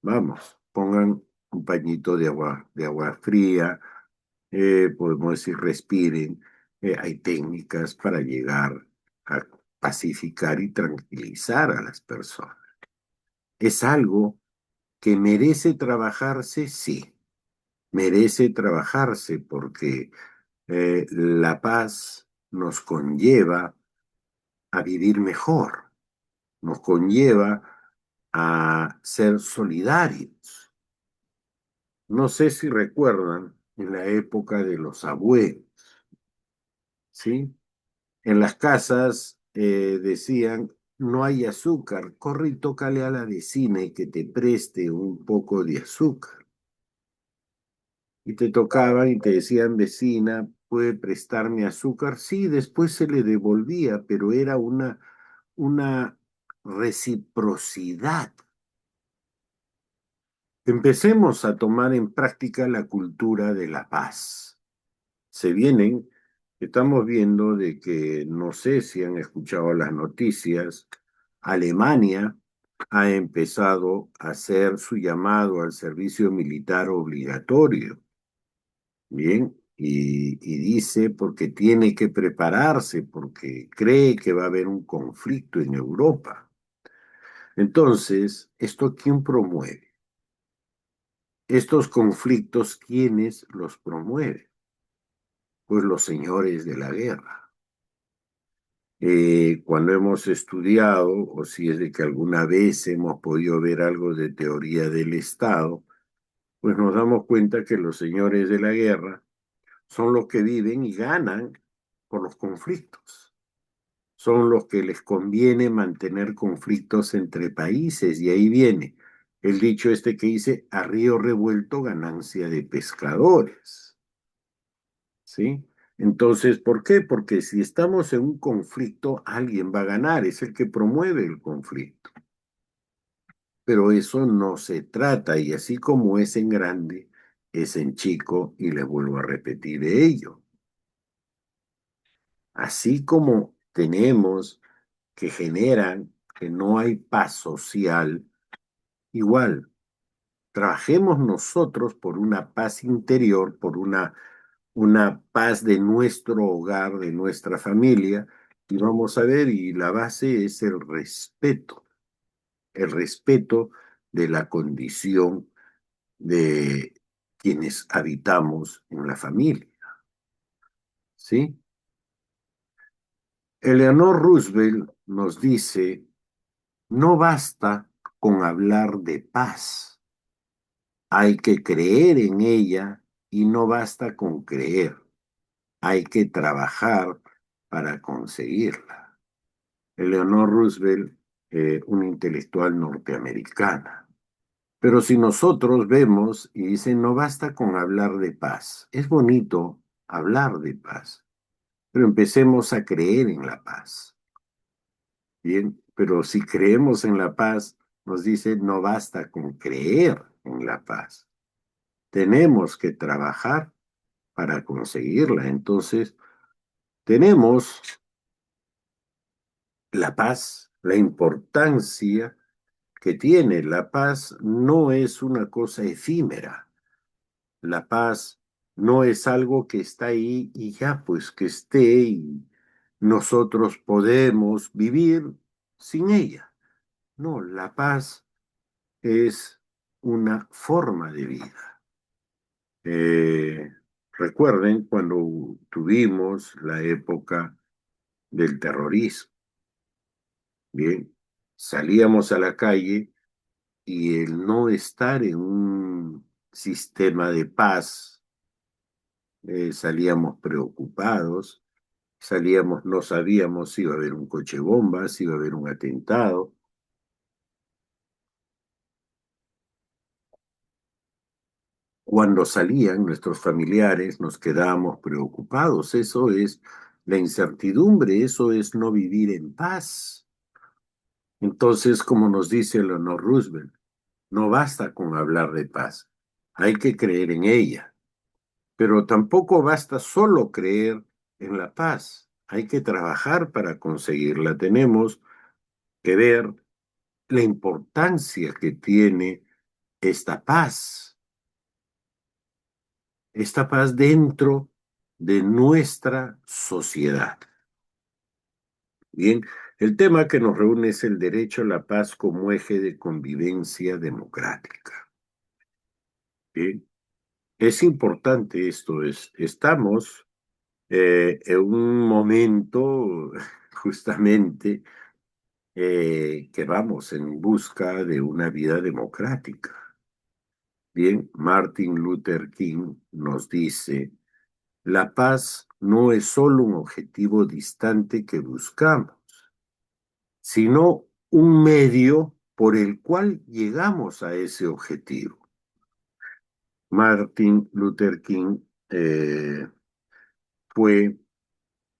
vamos, pongan un pañito de agua fría, podemos decir, respiren. Hay técnicas para llegar a pacificar y tranquilizar a las personas. ¿Es algo que merece trabajarse? Sí, merece trabajarse porque la paz nos conlleva a vivir mejor, nos conlleva a ser solidarios. No sé si recuerdan en la época de los abuelos, ¿sí? En las casas decían, no hay azúcar, corre y tócale a la vecina y que te preste un poco de azúcar. Y te tocaban y te decían, vecina, ¿puede prestarme azúcar? Sí, después se le devolvía, pero era una reciprocidad. Empecemos a tomar en práctica la cultura de la paz. Se vienen, estamos viendo de que, no sé si han escuchado las noticias, Alemania ha empezado a hacer su llamado al servicio militar obligatorio. Bien, y dice porque tiene que prepararse, porque cree que va a haber un conflicto en Europa. Entonces, ¿esto quién promueve? Estos conflictos, ¿quiénes los promueven? Pues los señores de la guerra. Cuando hemos estudiado, o si es de que alguna vez hemos podido ver algo de teoría del Estado, pues nos damos cuenta que los señores de la guerra son los que viven y ganan por los conflictos. Son los que les conviene mantener conflictos entre países, y ahí viene el dicho este que dice, a río revuelto ganancia de pescadores, ¿sí? Entonces, ¿por qué? Porque si estamos en un conflicto, alguien va a ganar, es el que promueve el conflicto. Pero eso no se trata, y así como es en grande, es en chico, y les vuelvo a repetir ello. Así como tenemos que generan que no hay paz social, igual, trabajemos nosotros por una paz interior, por una paz de nuestro hogar, de nuestra familia, y vamos a ver, y la base es el respeto de la condición de quienes habitamos en la familia, ¿sí? Eleanor Roosevelt nos dice, no basta con hablar de paz, hay que creer en ella y no basta con creer, hay que trabajar para conseguirla. Eleanor Roosevelt, una intelectual norteamericana. Pero si nosotros vemos y dicen, no basta con hablar de paz, es bonito hablar de paz, pero empecemos a creer en la paz. Bien, pero si creemos en la paz, nos dice, no basta con creer en la paz. Tenemos que trabajar para conseguirla. Entonces, tenemos la paz, la importancia que tiene. La paz no es una cosa efímera. La paz no es algo que está ahí y ya, pues que esté y nosotros podemos vivir sin ella. No, la paz es una forma de vida. Eh, Recuerden cuando tuvimos la época del terrorismo, bien, salíamos a la calle y el no estar en un sistema de paz, salíamos preocupados, salíamos, no sabíamos si iba a haber un coche bomba, si iba a haber un atentado, cuando salían nuestros familiares nos quedábamos preocupados. Eso es la incertidumbre, eso es no vivir en paz. Entonces, como nos dice Eleanor Roosevelt, no basta con hablar de paz, hay que creer en ella. Pero tampoco basta solo creer en la paz, hay que trabajar para conseguirla. Tenemos que ver la importancia que tiene esta paz dentro de nuestra sociedad. Bien, el tema que nos reúne es el derecho a la paz como eje de convivencia democrática. Bien, es importante esto, estamos en un momento justamente que vamos en busca de una vida democrática. Bien, Martin Luther King nos dice, la paz no es solo un objetivo distante que buscamos, sino un medio por el cual llegamos a ese objetivo. Martin Luther King fue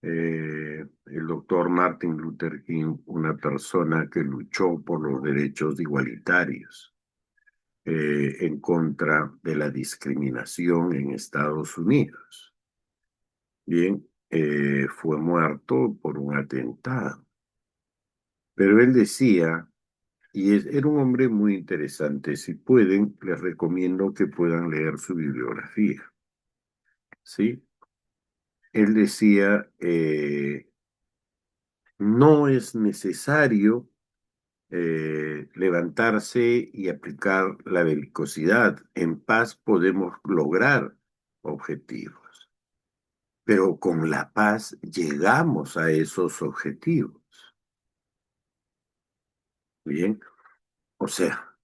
el doctor Martin Luther King, una persona que luchó por los derechos igualitarios en contra de la discriminación en Estados Unidos. Bien, fue muerto por un atentado. Pero él decía, era un hombre muy interesante, si pueden, les recomiendo que puedan leer su bibliografía. ¿Sí? Él decía, no es necesario levantarse y aplicar la belicosidad. En paz podemos lograr objetivos, pero con la paz llegamos a esos objetivos. Bien, o sea,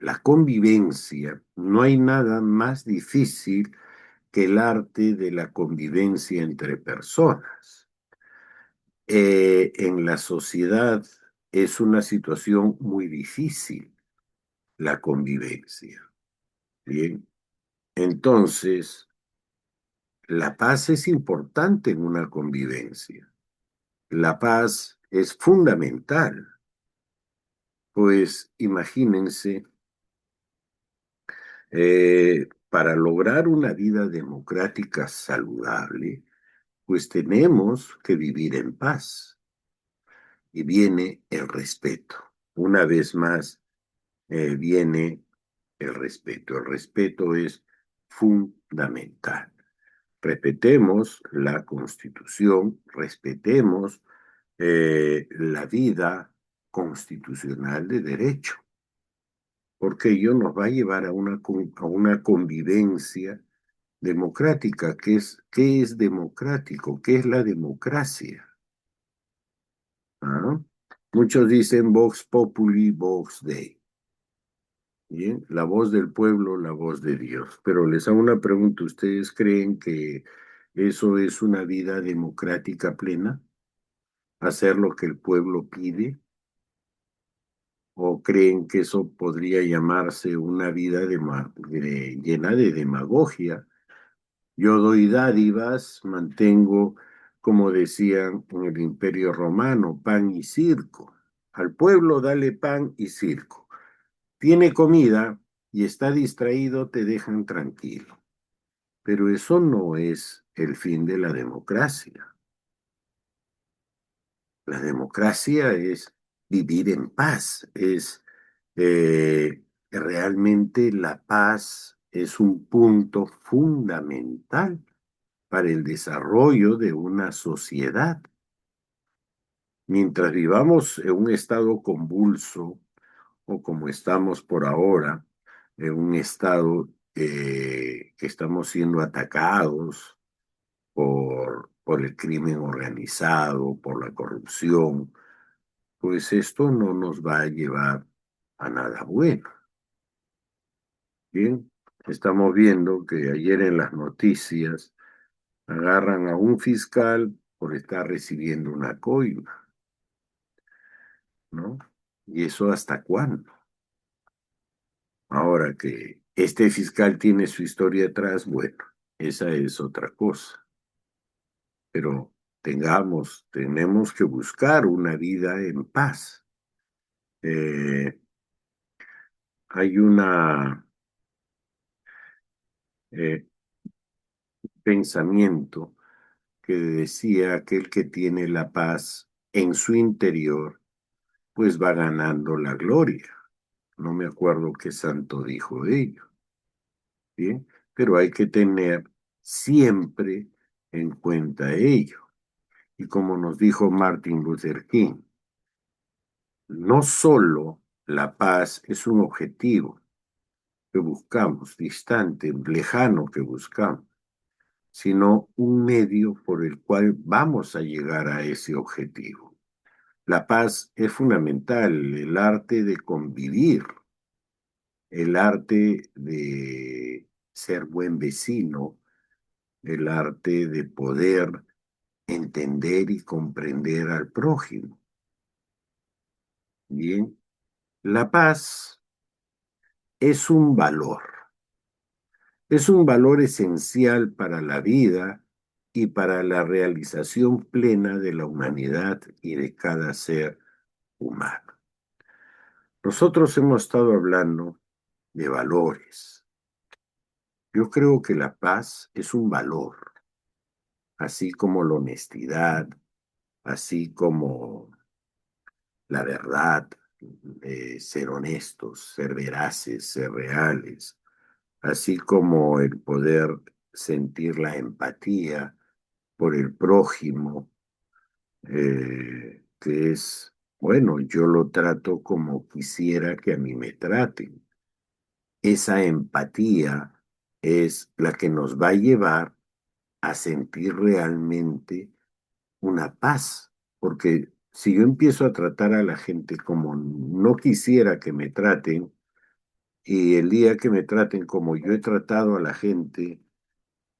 la convivencia, no hay nada más difícil que el arte de la convivencia entre personas. En la sociedad es una situación muy difícil la convivencia. Bien, entonces, la paz es importante en una convivencia. La paz es fundamental, pues imagínense, para lograr una vida democrática saludable, pues tenemos que vivir en paz. Y viene el respeto. Una vez más, viene el respeto. El respeto es fundamental. Respetemos la Constitución, respetemos la vida constitucional de derecho, porque ello nos va a llevar a una convivencia democrática. ¿Qué es democrático? ¿Qué es la democracia? ¿Ah? Muchos dicen Vox Populi, Vox Dei. Bien, la voz del pueblo, la voz de Dios. Pero les hago una pregunta, ¿ustedes creen que eso es una vida democrática plena? ¿Hacer lo que el pueblo pide? ¿O creen que eso podría llamarse una vida llena de demagogia? Yo doy dádivas, mantengo, como decían en el Imperio Romano, pan y circo. Al pueblo dale pan y circo. Tiene comida y está distraído, te dejan tranquilo. Pero eso no es el fin de la democracia. La democracia es vivir en paz, realmente la paz es un punto fundamental para el desarrollo de una sociedad. Mientras vivamos en un estado convulso, o como estamos por ahora, en un estado que estamos siendo atacados por el crimen organizado, por la corrupción, pues esto no nos va a llevar a nada bueno. Bien, estamos viendo que ayer en las noticias agarran a un fiscal por estar recibiendo una coima, ¿no? ¿Y eso hasta cuándo? Ahora que Este fiscal tiene su historia atrás, bueno, esa es otra cosa. Pero tenemos que buscar una vida en paz. Hay una pensamiento que decía aquel que tiene la paz en su interior, pues va ganando la gloria. No me acuerdo qué santo dijo ello, ¿bien? Pero hay que tener siempre en cuenta ello. Y como nos dijo Martin Luther King, no solo la paz es un objetivo que buscamos, distante, lejano que buscamos, sino un medio por el cual vamos a llegar a ese objetivo. La paz es fundamental, el arte de convivir, el arte de ser buen vecino, el arte de poder entender y comprender al prójimo. Bien, la paz es un valor esencial para la vida y para la realización plena de la humanidad y de cada ser humano. Nosotros hemos estado hablando de valores. Yo creo que la paz es un valor, así como la honestidad, así como la verdad, ser honestos, ser veraces, ser reales, así como el poder sentir la empatía por el prójimo, que es, bueno, yo lo trato como quisiera que a mí me traten. Esa empatía es la que nos va a llevar a sentir realmente una paz, porque si yo empiezo a tratar a la gente como no quisiera que me traten, y el día que me traten como yo he tratado a la gente,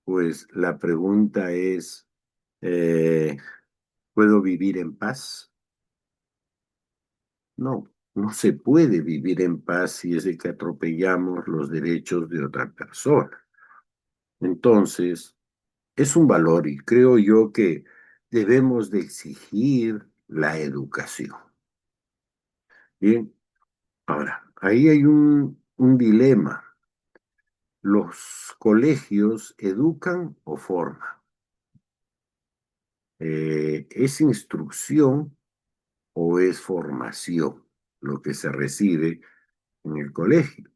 pues la pregunta es, eh, ¿puedo vivir en paz? No, no se puede vivir en paz si es de que atropellamos los derechos de otra persona. Entonces, es un valor y creo yo que debemos de exigir la educación. Bien, ahora, ahí hay un dilema. ¿Los colegios educan o forman? ¿Es instrucción o es formación lo que se recibe en el colegio?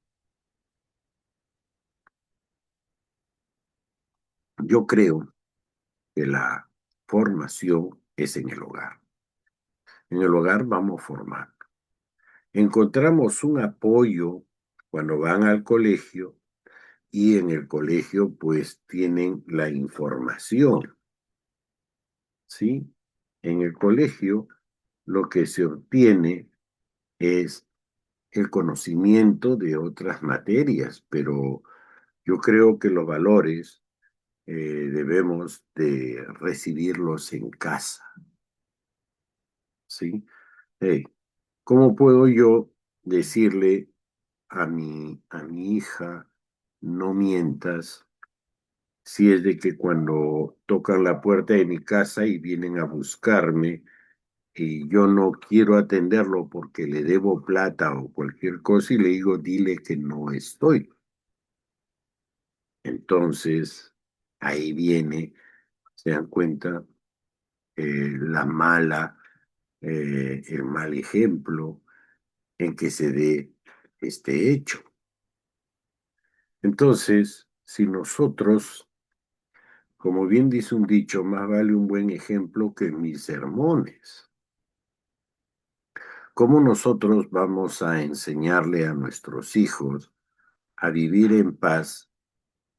Yo creo que la formación es en el hogar. En el hogar vamos a formar. Encontramos un apoyo cuando van al colegio y en el colegio pues tienen la información, ¿sí? En el colegio lo que se obtiene es el conocimiento de otras materias, pero yo creo que los valores debemos de recibirlos en casa, ¿sí? Hey, ¿cómo puedo yo decirle a mi hija, no mientas, si es de que cuando tocan la puerta de mi casa y vienen a buscarme y yo no quiero atenderlo porque le debo plata o cualquier cosa y le digo, dile que no estoy? Entonces, ahí viene, se dan cuenta, el mal ejemplo en que se dé este hecho. Entonces, si nosotros, como bien dice un dicho, más vale un buen ejemplo que mil sermones. ¿Cómo nosotros vamos a enseñarle a nuestros hijos a vivir en paz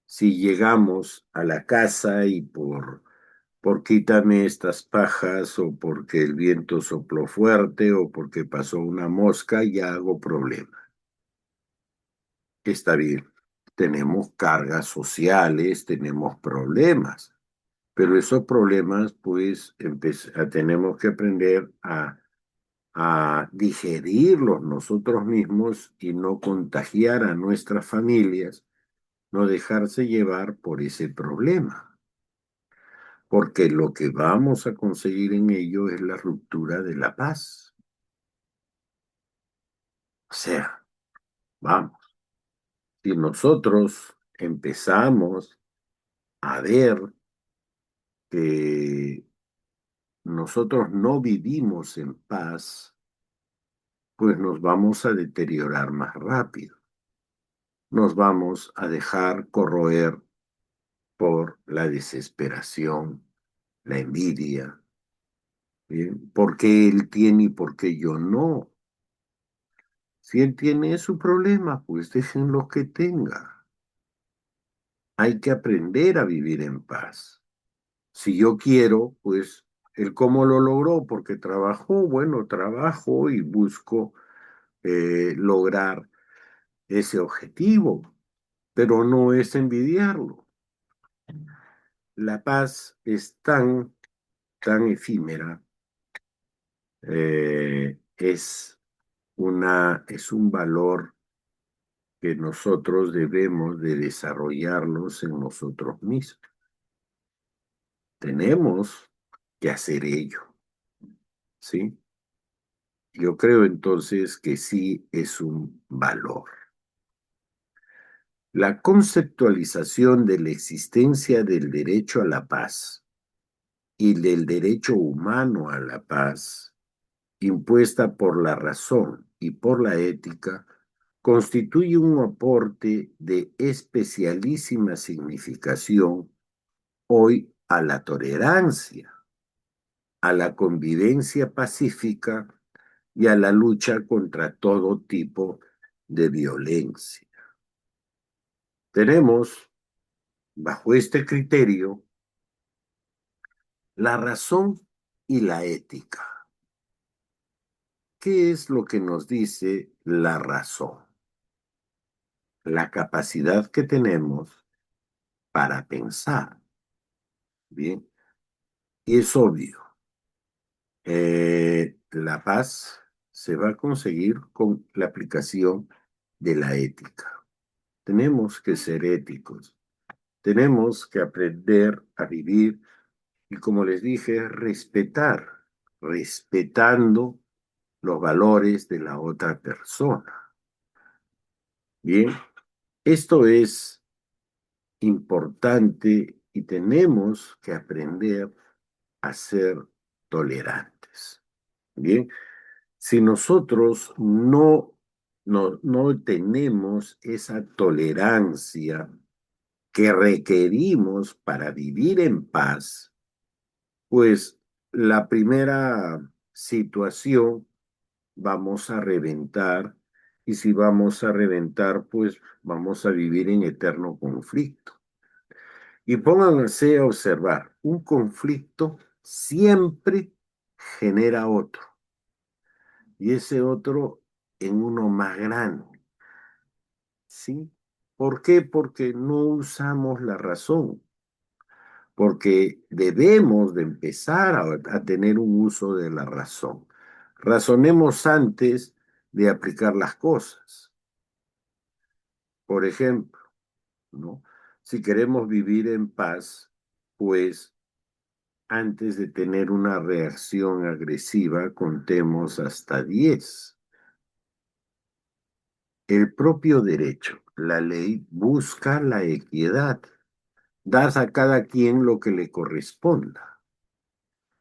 si llegamos a la casa y por quítame estas pajas o porque el viento sopló fuerte o porque pasó una mosca, ya hago problema? Está bien, tenemos cargas sociales, tenemos problemas, pero esos problemas pues tenemos que aprender a a digerirlos nosotros mismos y no contagiar a nuestras familias, no dejarse llevar por ese problema, porque lo que vamos a conseguir en ello es la ruptura de la paz. O sea, vamos, si nosotros empezamos a ver que nosotros no vivimos en paz, pues nos vamos a deteriorar más rápido. Nos vamos a dejar corroer por la desesperación, la envidia, ¿bien? ¿Por qué él tiene y por qué yo no? Si él tiene su problema, pues déjenlo que tenga. Hay que aprender a vivir en paz. Si yo quiero, pues él cómo lo logró, porque trabajó, bueno, trabajo y busco lograr ese objetivo, pero no es envidiarlo. La paz es tan efímera, es un valor que nosotros debemos de desarrollarlos en nosotros mismos. Tenemos que hacer ello, ¿sí? Yo creo entonces que sí es un valor. La conceptualización de la existencia del derecho a la paz y del derecho humano a la paz, impuesta por la razón y por la ética, constituye un aporte de especialísima significación hoy a la tolerancia, a la convivencia pacífica y a la lucha contra todo tipo de violencia. Tenemos, bajo este criterio, la razón y la ética. ¿Qué es lo que nos dice la razón? La capacidad que tenemos para pensar. Bien, y es obvio, la paz se va a conseguir con la aplicación de la ética. Tenemos que ser éticos, tenemos que aprender a vivir y, como les dije, respetando los valores de la otra persona. Bien, esto es importante y tenemos que aprender a ser tolerantes. Bien, si nosotros no tenemos esa tolerancia que requerimos para vivir en paz, pues la primera situación vamos a reventar, y si vamos a reventar, pues vamos a vivir en eterno conflicto. Y pónganse a observar, un conflicto siempre genera otro, y ese otro en uno más grande, ¿sí? ¿Por qué? Porque no usamos la razón, porque debemos de empezar a tener un uso de la razón. Razonemos antes de aplicar las cosas. Por ejemplo, ¿no? Si queremos vivir en paz, pues antes de tener una reacción agresiva, contemos hasta 10. El propio derecho, la ley, busca la equidad, das a cada quien lo que le corresponda.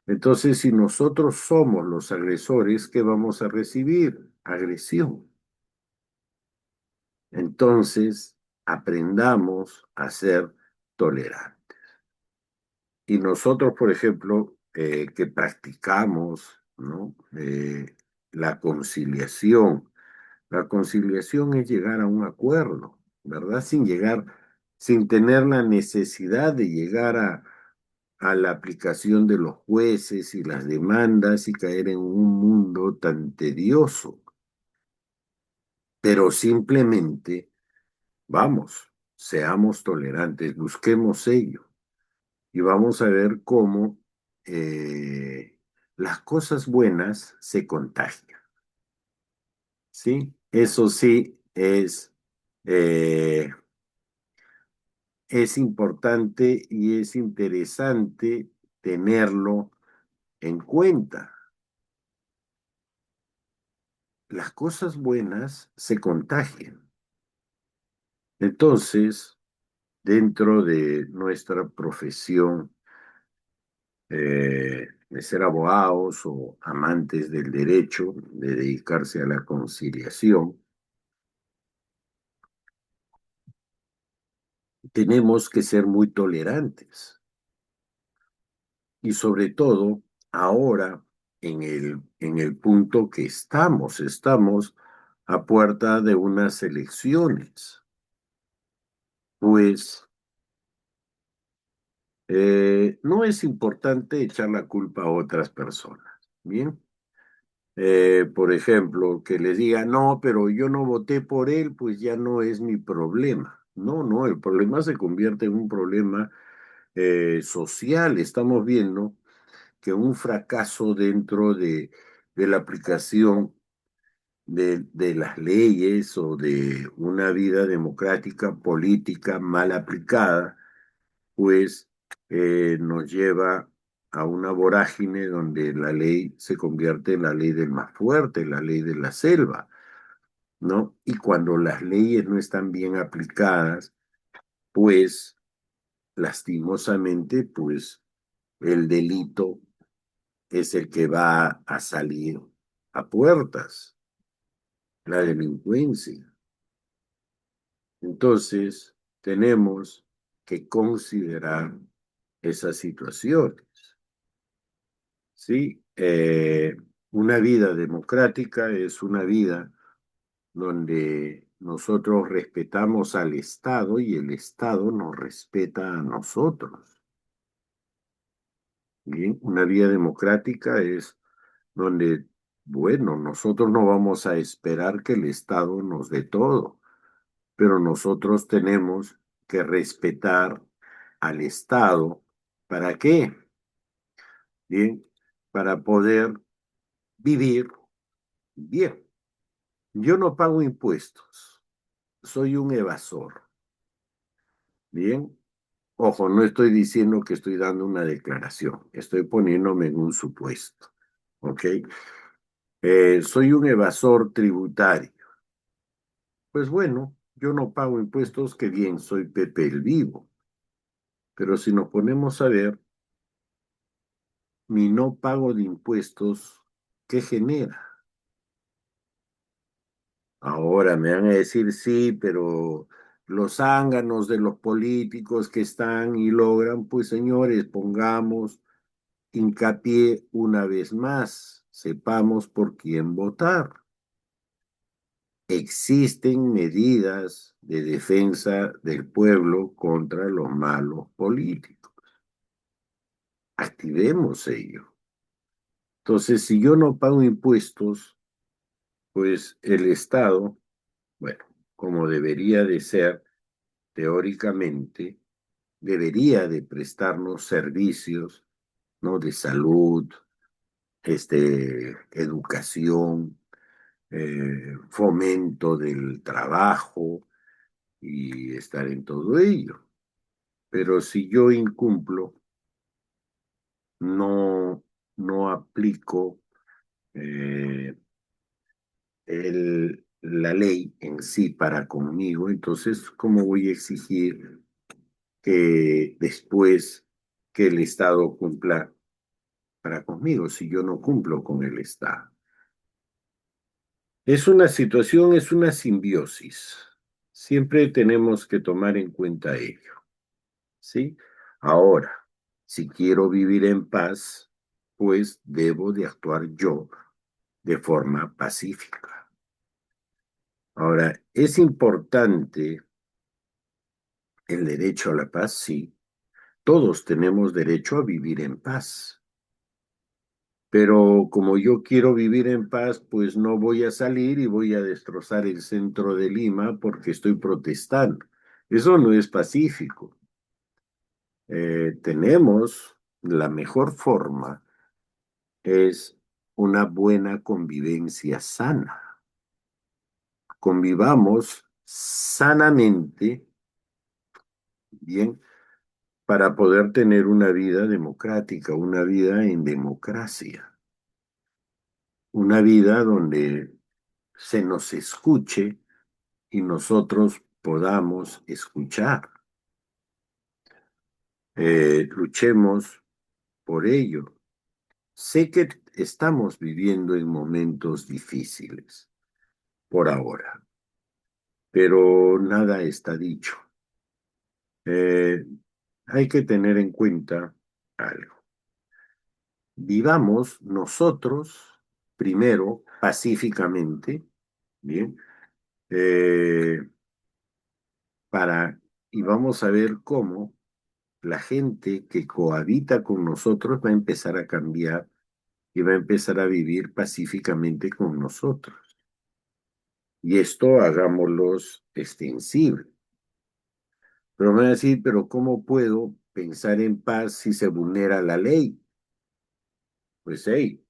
Entonces, si nosotros somos los agresores, ¿qué vamos a recibir? Agresión. Entonces, aprendamos a ser tolerantes. Y nosotros, por ejemplo, que practicamos, ¿no? La conciliación. La conciliación es llegar a un acuerdo, ¿verdad? Sin tener la necesidad de llegar a la aplicación de los jueces y las demandas y caer en un mundo tan tedioso. Pero simplemente, vamos, seamos tolerantes, busquemos ello y vamos a ver cómo las cosas buenas se contagian, ¿sí? Eso sí es importante y es interesante tenerlo en cuenta. Las cosas buenas se contagian. Entonces, dentro de nuestra profesión, de ser abogados o amantes del derecho, de dedicarse a la conciliación, tenemos que ser muy tolerantes y sobre todo ahora en el punto que estamos a puerta de unas elecciones, pues no es importante echar la culpa a otras personas, ¿bien? Por ejemplo, que les diga, no, pero yo no voté por él, pues ya no es mi problema. No, no, el problema se convierte en un problema social. Estamos viendo que un fracaso dentro de la aplicación de las leyes o de una vida democrática política mal aplicada, pues nos lleva a una vorágine donde la ley se convierte en la ley del más fuerte, la ley de la selva, ¿no? Y cuando las leyes no están bien aplicadas, pues lastimosamente, pues el delito es el que va a salir a puertas, la delincuencia. Entonces, tenemos que considerar esas situaciones, ¿sí? Una vida democrática es una vida donde nosotros respetamos al Estado y el Estado nos respeta a nosotros. Bien, una vida democrática es donde, bueno, nosotros no vamos a esperar que el Estado nos dé todo, pero nosotros tenemos que respetar al Estado. ¿Para qué? Bien, para poder vivir bien. Yo no pago impuestos, soy un evasor. Bien, ojo, no estoy diciendo que estoy dando una declaración, estoy poniéndome en un supuesto. ¿Ok? Soy un evasor tributario. Pues bueno, yo no pago impuestos, que bien, soy Pepe el Vivo. Pero si nos ponemos a ver, mi no pago de impuestos, ¿qué genera? Ahora me van a decir, sí, pero los zánganos de los políticos que están y logran, pues señores, pongamos hincapié una vez más, sepamos por quién votar. Existen medidas de defensa del pueblo contra los malos políticos. Activemos ello. Entonces, si yo no pago impuestos, pues el Estado, bueno, como debería de ser teóricamente, debería de prestarnos servicios, ¿no? De salud, educación, fomento del trabajo y estar en todo ello. Pero si yo incumplo, no aplico eh, la ley en sí para conmigo, entonces, ¿cómo voy a exigir que después que el Estado cumpla para conmigo si yo no cumplo con el Estado? Es una situación, es una simbiosis. Siempre tenemos que tomar en cuenta ello, ¿sí? Ahora, si quiero vivir en paz, pues debo de actuar yo de forma pacífica. Ahora, es importante el derecho a la paz, sí. Todos tenemos derecho a vivir en paz. Pero como yo quiero vivir en paz, pues no voy a salir y voy a destrozar el centro de Lima porque estoy protestando. Eso no es pacífico. Tenemos la mejor forma es una buena convivencia sana. Convivamos sanamente, bien, para poder tener una vida democrática, una vida en democracia, una vida donde se nos escuche y nosotros podamos escuchar. Luchemos por ello. Sé que estamos viviendo en momentos difíciles por ahora, pero nada está dicho. Eh, Hay que tener en cuenta algo. Vivamos nosotros primero pacíficamente, ¿bien? Eh, y vamos a ver cómo la gente que cohabita con nosotros va a empezar a cambiar y va a empezar a vivir pacíficamente con nosotros. Y esto hagámoslos extensible. Pero me van a decir, pero ¿cómo puedo pensar en paz si se vulnera la ley? Pues hey,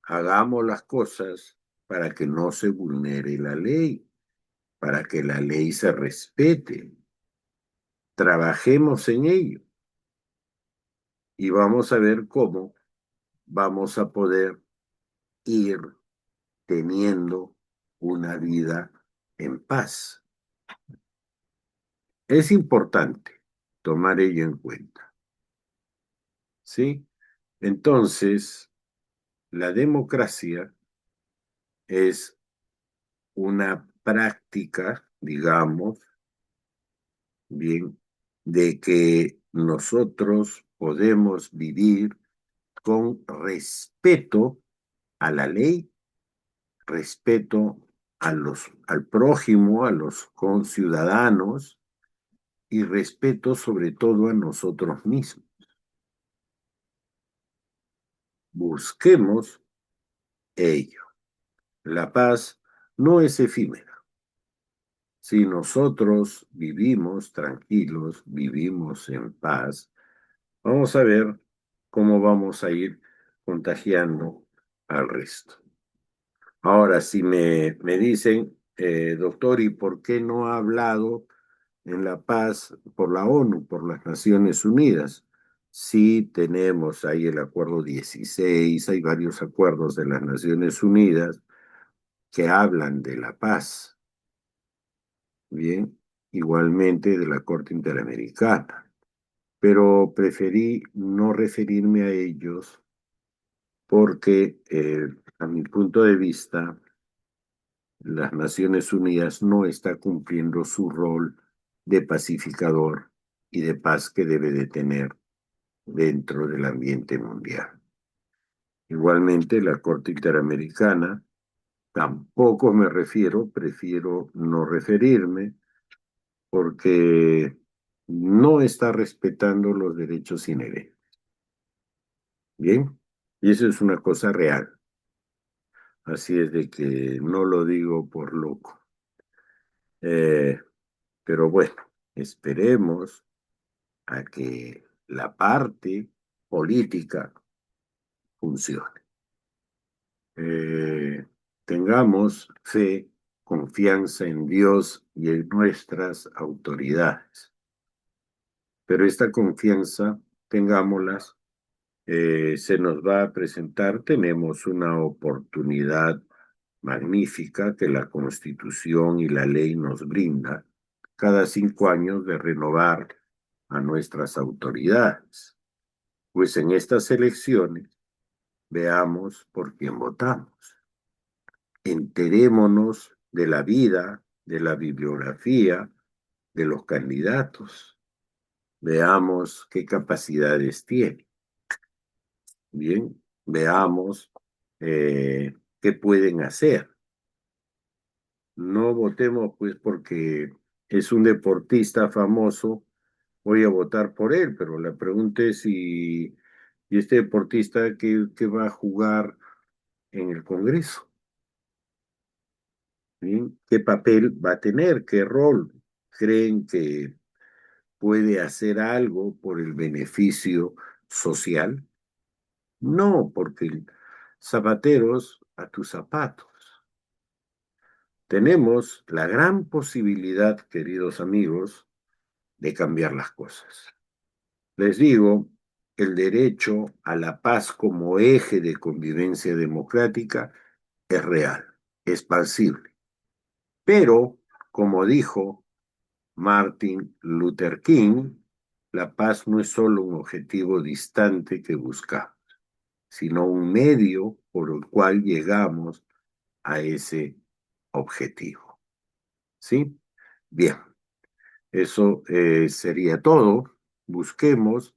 hagamos las cosas para que no se vulnere la ley, para que la ley se respete. Trabajemos en ello y vamos a ver cómo vamos a poder ir teniendo una vida en paz. Es importante tomar ello en cuenta, ¿sí? Entonces, la democracia es una práctica, digamos, bien, de que nosotros podemos vivir con respeto a la ley, respeto al prójimo, a los conciudadanos y respeto sobre todo a nosotros mismos. Busquemos ello. La paz no es efímera. Si nosotros vivimos tranquilos, vivimos en paz, vamos a ver cómo vamos a ir contagiando al resto. Ahora, si me dicen, doctor, ¿y por qué no ha hablado en la paz por la ONU, por las Naciones Unidas? Sí, tenemos ahí el acuerdo 16, hay varios acuerdos de las Naciones Unidas que hablan de la paz, bien, igualmente de la Corte Interamericana, pero preferí no referirme a ellos porque, a mi punto de vista, las Naciones Unidas no está cumpliendo su rol de pacificador y de paz que debe de tener dentro del ambiente mundial. Igualmente, la Corte Interamericana, tampoco me refiero, prefiero no referirme, porque no está respetando los derechos inherentes. Bien, y eso es una cosa real. Así es de que no lo digo por loco. Eh, pero bueno, esperemos a que la parte política funcione. Tengamos fe, confianza en Dios y en nuestras autoridades. Pero esta confianza, tengámoslas, se nos va a presentar, tenemos una oportunidad magnífica que la Constitución y la ley nos brinda cada 5 años de renovar a nuestras autoridades. Pues en estas elecciones veamos por quién votamos. Enterémonos de la vida, de la bibliografía de los candidatos. Veamos qué capacidades tiene. Bien, veamos qué pueden hacer. No votemos pues porque es un deportista famoso, voy a votar por él, pero la pregunta es si y este deportista que va a jugar en el Congreso, ¿sí? ¿Qué papel va a tener? ¿Qué rol? ¿Creen que puede hacer algo por el beneficio social? No, porque zapateros a tus zapatos. Tenemos la gran posibilidad, queridos amigos, de cambiar las cosas. Les digo, el derecho a la paz como eje de convivencia democrática es real, es pasible. Pero, como dijo Martin Luther King, la paz no es solo un objetivo distante que buscamos, sino un medio por el cual llegamos a ese objetivo. ¿Sí? Bien, eso sería todo. Busquemos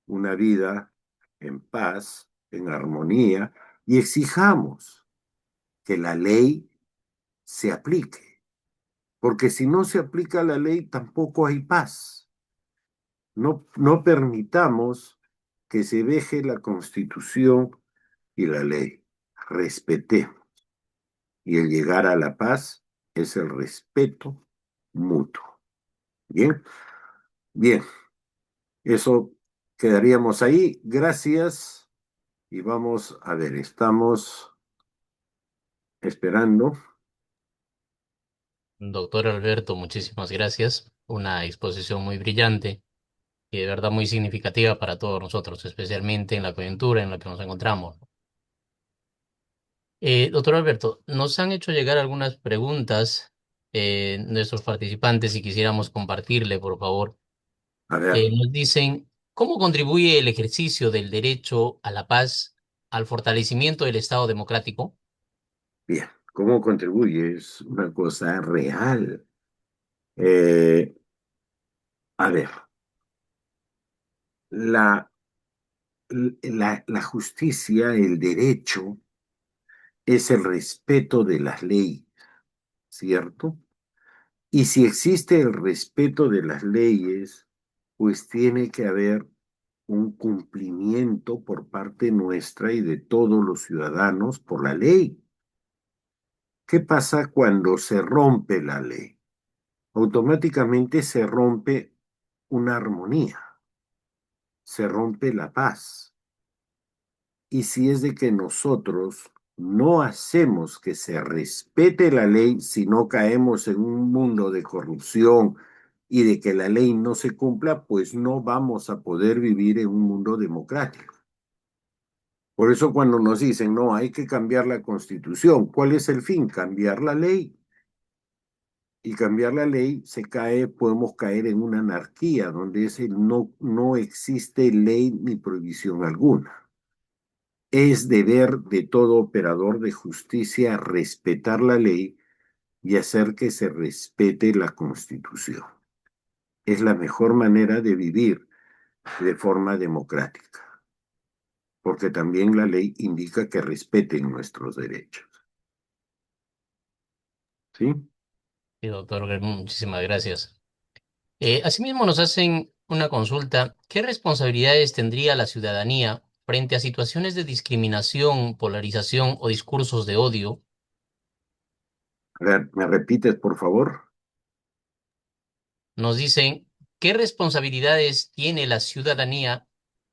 una vida en paz, en armonía, y exijamos que la ley se aplique, porque si no se aplica la ley tampoco hay paz. No permitamos que se deje la Constitución y la ley. Respetemos. Y el llegar a la paz es el respeto mutuo. Bien, bien, eso quedaríamos ahí. Gracias. Y vamos a ver, estamos esperando. Doctor Alberto, muchísimas gracias. Una exposición muy brillante y de verdad muy significativa para todos nosotros, especialmente en la coyuntura en la que nos encontramos. Doctor Alberto, nos han hecho llegar algunas preguntas nuestros participantes y quisiéramos compartirle, por favor. A ver, Nos dicen, ¿cómo contribuye el ejercicio del derecho a la paz al fortalecimiento del Estado democrático? bien, ¿cómo contribuye? Es una cosa real. Eh, a ver, la, la justicia, el derecho, es el respeto de las leyes, ¿cierto? Y si existe el respeto de las leyes, pues tiene que haber un cumplimiento por parte nuestra y de todos los ciudadanos por la ley. ¿Qué pasa cuando se rompe la ley? Automáticamente se rompe una armonía, se rompe la paz. Y si es de que nosotros no hacemos que se respete la ley, si no caemos en un mundo de corrupción y de que la ley no se cumpla, pues no vamos a poder vivir en un mundo democrático. Por eso cuando nos dicen, no, hay que cambiar la constitución, ¿cuál es el fin? Cambiar la ley. Y cambiar la ley se cae, podemos caer en una anarquía donde no existe ley ni prohibición alguna. Es deber de todo operador de justicia respetar la ley y hacer que se respete la Constitución. Es la mejor manera de vivir de forma democrática, porque también la ley indica que respeten nuestros derechos. ¿Sí? Sí, doctor, muchísimas gracias. Asimismo, nos hacen una consulta. ¿Qué responsabilidades tendría la ciudadanía frente a situaciones de discriminación, polarización o discursos de odio? A ver, ¿me repites, por favor? Nos dicen, ¿qué responsabilidades tiene la ciudadanía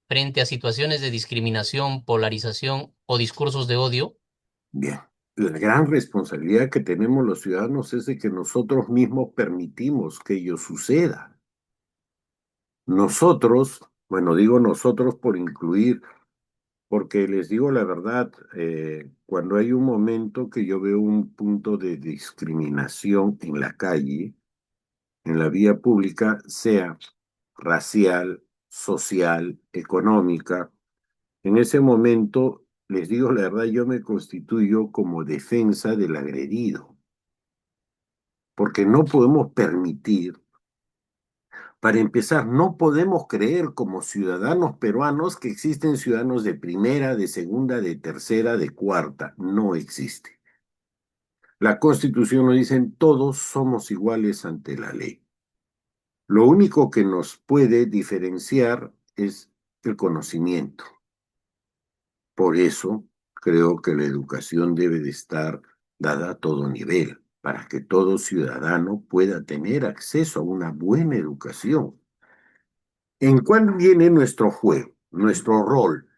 frente a situaciones de discriminación, polarización o discursos de odio? Bien. La gran responsabilidad que tenemos los ciudadanos es de que nosotros mismos permitimos que ello suceda. Nosotros, bueno, digo nosotros por incluir, porque les digo la verdad, cuando hay un momento que yo veo un punto de discriminación en la calle, en la vía pública, sea racial, social, económica, en ese momento, les digo la verdad, yo me constituyo como defensa del agredido, porque no podemos permitir. Para empezar, no podemos creer como ciudadanos peruanos que existen ciudadanos de primera, de segunda, de tercera, de cuarta. No existe. La Constitución nos dice, todos somos iguales ante la ley. Lo único que nos puede diferenciar es el conocimiento. Por eso creo que la educación debe de estar dada a todo nivel, para que todo ciudadano pueda tener acceso a una buena educación. ¿En cuál viene nuestro juego, nuestro rol?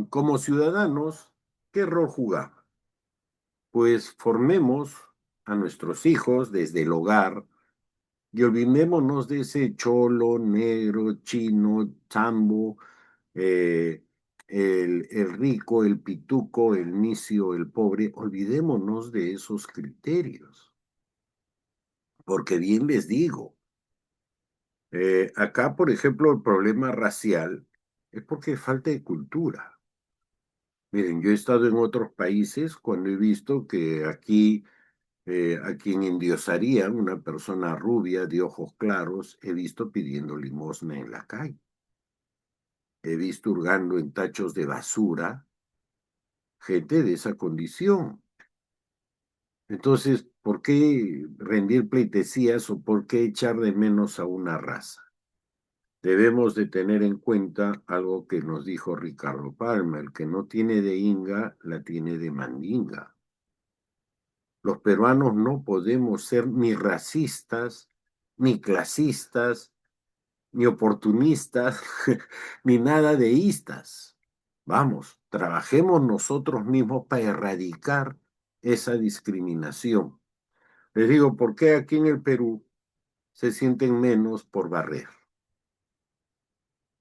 Como ciudadanos, ¿qué rol jugamos? Pues formemos a nuestros hijos desde el hogar y olvidémonos de ese cholo, negro, chino, chambo, eh, el rico, el pituco, el misio, el pobre. Olvidémonos de esos criterios, porque bien les digo, acá, por ejemplo, el problema racial es porque falta de cultura. Miren, yo he estado en otros países cuando he visto que aquí a quien endiosaría una persona rubia de ojos claros, he visto pidiendo limosna en la calle. He visto hurgando en tachos de basura gente de esa condición. Entonces, ¿por qué rendir pleitesías o por qué echar de menos a una raza? Debemos de tener en cuenta algo que nos dijo Ricardo Palma: el que no tiene de Inga, la tiene de Mandinga. Los peruanos no podemos ser ni racistas, ni clasistas, ni oportunistas, ni nada deístas. Vamos, trabajemos nosotros mismos para erradicar esa discriminación. Les digo, ¿por qué aquí en el Perú se sienten menos por barrer?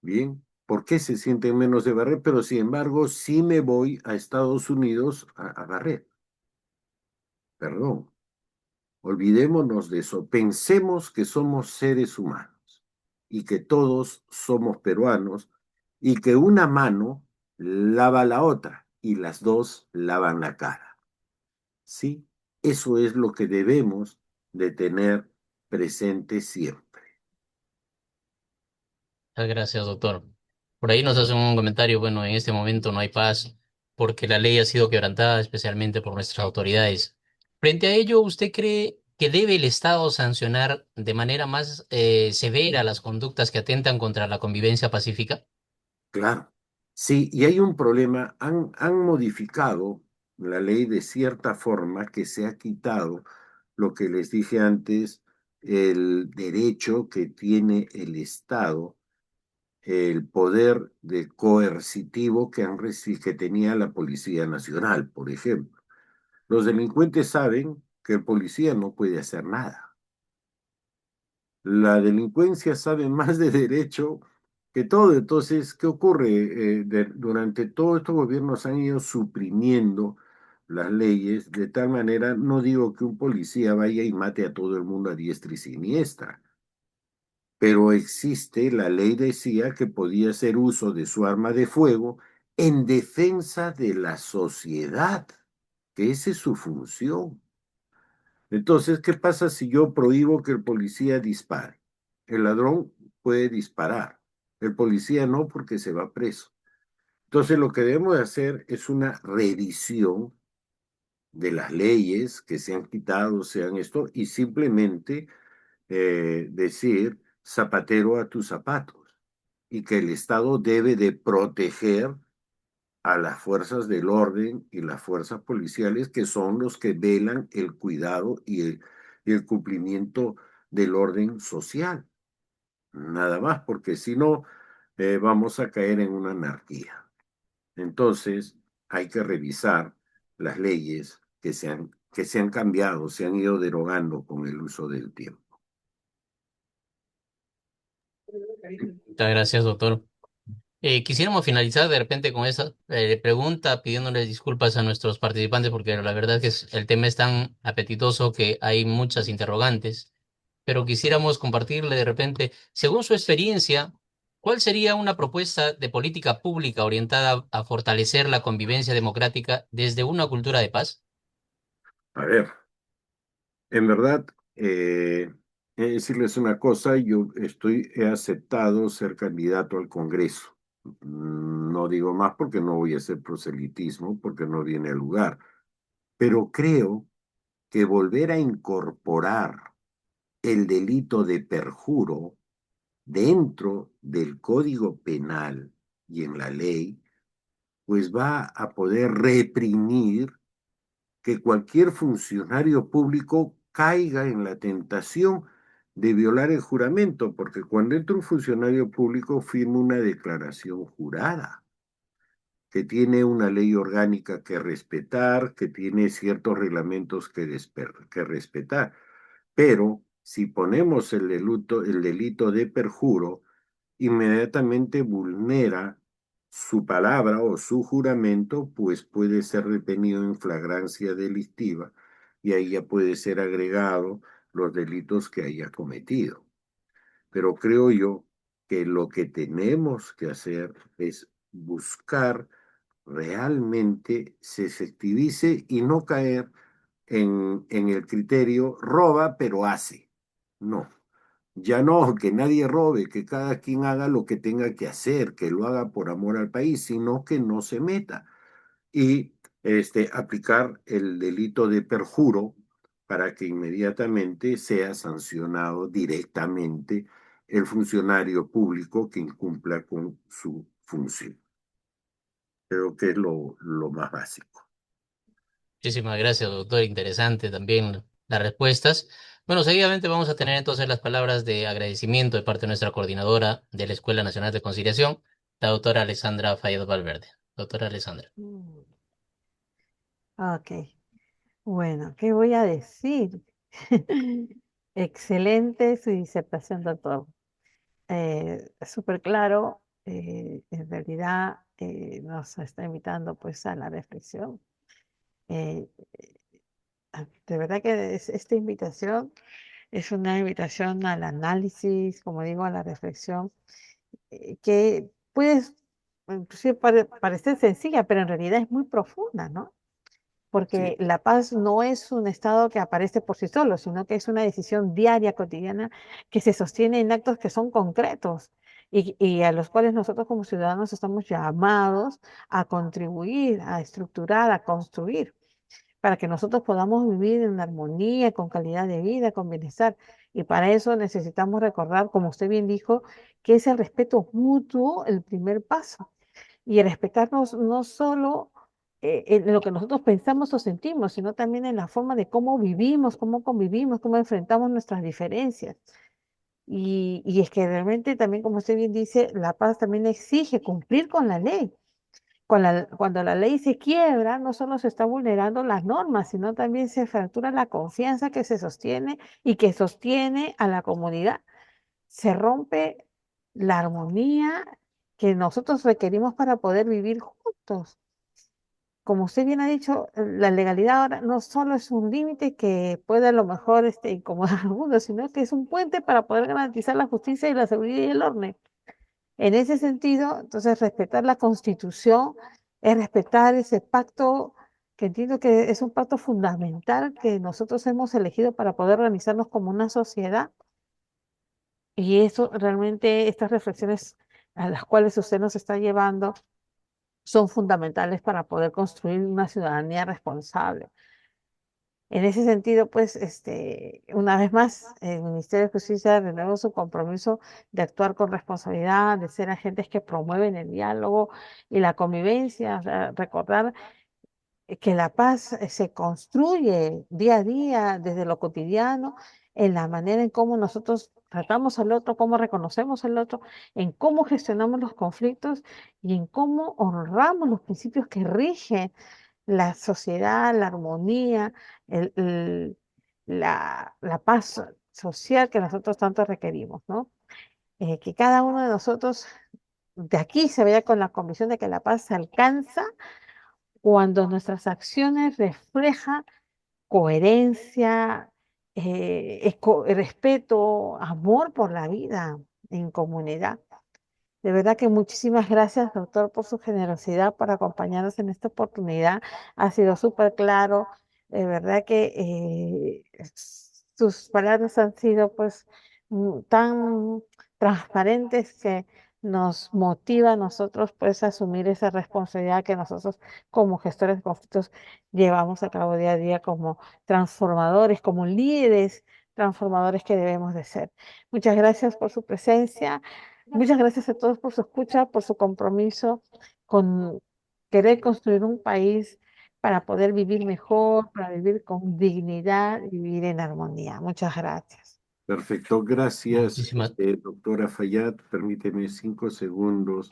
Bien, ¿por qué se sienten menos de barrer? Pero sin embargo, sí me voy a Estados Unidos a barrer. Perdón, olvidémonos de eso. Pensemos que somos seres humanos y que todos somos peruanos y que una mano lava la otra y las dos lavan la cara. ¿Sí? Eso es lo que debemos de tener presente siempre. Muchas gracias, doctor. Por ahí nos hace un comentario, bueno, en este momento no hay paz porque la ley ha sido quebrantada, especialmente por nuestras autoridades. Frente a ello, ¿usted cree que debe el Estado sancionar de manera más severa las conductas que atentan contra la convivencia pacífica? Claro. Sí, y hay un problema. Han modificado la ley de cierta forma que se ha quitado lo que les dije antes, el derecho que tiene el Estado, el poder de coercitivo que tenía la Policía Nacional, por ejemplo. Los delincuentes saben que el policía no puede hacer nada. La delincuencia sabe más de derecho que todo. Entonces, ¿qué ocurre? Durante todos estos gobiernos han ido suprimiendo las leyes de tal manera, no digo que un policía vaya y mate a todo el mundo a diestra y siniestra, pero existe, la ley decía que podía hacer uso de su arma de fuego en defensa de la sociedad, que esa es su función. Entonces, ¿qué pasa si yo prohíbo que el policía dispare? El ladrón puede disparar, el policía no, porque se va preso. Entonces, lo que debemos de hacer es una revisión de las leyes que se han quitado, sean esto, y simplemente decir zapatero a tus zapatos, y que el Estado debe de proteger a las fuerzas del orden y las fuerzas policiales, que son los que velan el cuidado y el cumplimiento del orden social. Nada más, porque si no, vamos a caer en una anarquía. Entonces, hay que revisar las leyes que se han cambiado, se han ido derogando con el uso del tiempo. Muchas gracias, doctor. Quisiéramos finalizar de repente con esa pregunta, pidiéndoles disculpas a nuestros participantes, porque la verdad que el tema es tan apetitoso que hay muchas interrogantes, pero quisiéramos compartirle de repente, según su experiencia, ¿cuál sería una propuesta de política pública orientada a fortalecer la convivencia democrática desde una cultura de paz? A ver, en verdad, decirles una cosa, he aceptado ser candidato al Congreso. No digo más porque no voy a hacer proselitismo, porque no viene al lugar, pero creo que volver a incorporar el delito de perjuro dentro del Código Penal y en la ley, pues va a poder reprimir que cualquier funcionario público caiga en la tentación de violar el juramento, porque cuando entra un funcionario público firma una declaración jurada. que tiene una ley orgánica que respetar, que tiene ciertos reglamentos que respetar. Pero si ponemos el delito de perjuro, inmediatamente vulnera su palabra o su juramento, pues puede ser detenido en flagrancia delictiva y ahí ya puede ser agregado los delitos que haya cometido. Pero creo yo que lo que tenemos que hacer es buscar realmente se efectivice y no caer en el criterio roba pero hace. No, ya no, que nadie robe, que cada quien haga lo que tenga que hacer, que lo haga por amor al país, sino que no se meta. Y aplicar el delito de perjuro para que inmediatamente sea sancionado directamente el funcionario público que incumpla con su función. Creo que es lo más básico. Muchísimas gracias, doctor. Interesante también las respuestas. Bueno, seguidamente vamos a tener entonces las palabras de agradecimiento de parte de nuestra coordinadora de la Escuela Nacional de Conciliación, la doctora Alessandra Fayad Valverde. Doctora Alessandra. Mm, Ok, bueno, ¿qué voy a decir? Excelente su disertación, doctor. Súper claro, en realidad nos está invitando pues a la reflexión. Eh, de verdad que esta invitación es una invitación al análisis, como digo, a la reflexión, que puede inclusive parecer sencilla, pero en realidad es muy profunda, ¿no? Sí, Porque la paz no es un estado que aparece por sí solo, sino que es una decisión diaria, cotidiana, que se sostiene en actos que son concretos y a los cuales nosotros como ciudadanos estamos llamados a contribuir, a estructurar, a construir, para que nosotros podamos vivir en armonía, con calidad de vida, con bienestar. Y para eso necesitamos recordar, como usted bien dijo, que es el respeto mutuo el primer paso y respetarnos no solo en lo que nosotros pensamos o sentimos, sino también en la forma de cómo vivimos, cómo convivimos, cómo enfrentamos nuestras diferencias. Y es que realmente también, como usted bien dice, la paz también exige cumplir con la ley. Cuando la ley se quiebra, no solo se está vulnerando las normas, sino también se fractura la confianza que se sostiene y que sostiene a la comunidad. Se rompe la armonía que nosotros requerimos para poder vivir juntos. Como usted bien ha dicho, la legalidad ahora no solo es un límite que puede a lo mejor incomodar a algunos, sino que es un puente para poder garantizar la justicia y la seguridad y el orden. En ese sentido, entonces, respetar la Constitución es respetar ese pacto que entiendo que es un pacto fundamental que nosotros hemos elegido para poder organizarnos como una sociedad. Y eso realmente, estas reflexiones a las cuales usted nos está llevando son fundamentales para poder construir una ciudadanía responsable. En ese sentido, pues, una vez más, el Ministerio de Justicia renueva su compromiso de actuar con responsabilidad, de ser agentes que promueven el diálogo y la convivencia. O sea, recordar que la paz se construye día a día, desde lo cotidiano, en la manera en cómo nosotros tratamos al otro, cómo reconocemos al otro, en cómo gestionamos los conflictos y en cómo honramos los principios que rigen la sociedad, la armonía, el- el- la paz social que nosotros tanto requerimos, ¿no? Que cada uno de nosotros de aquí se vaya con la convicción de que la paz se alcanza cuando nuestras acciones reflejan coherencia, respeto, amor por la vida en comunidad. De verdad que muchísimas gracias, doctor, por su generosidad, por acompañarnos en esta oportunidad. Ha sido súper claro. De verdad que sus palabras han sido pues tan transparentes que nos motiva a nosotros pues a asumir esa responsabilidad que nosotros como gestores de conflictos llevamos a cabo día a día como transformadores, como líderes transformadores que debemos de ser. Muchas gracias por su presencia. Muchas gracias a todos por su escucha, por su compromiso con querer construir un país para poder vivir mejor, para vivir con dignidad y vivir en armonía. Muchas gracias. perfecto. Gracias, Muchísimas, doctora Fayad. Permíteme 5 segundos,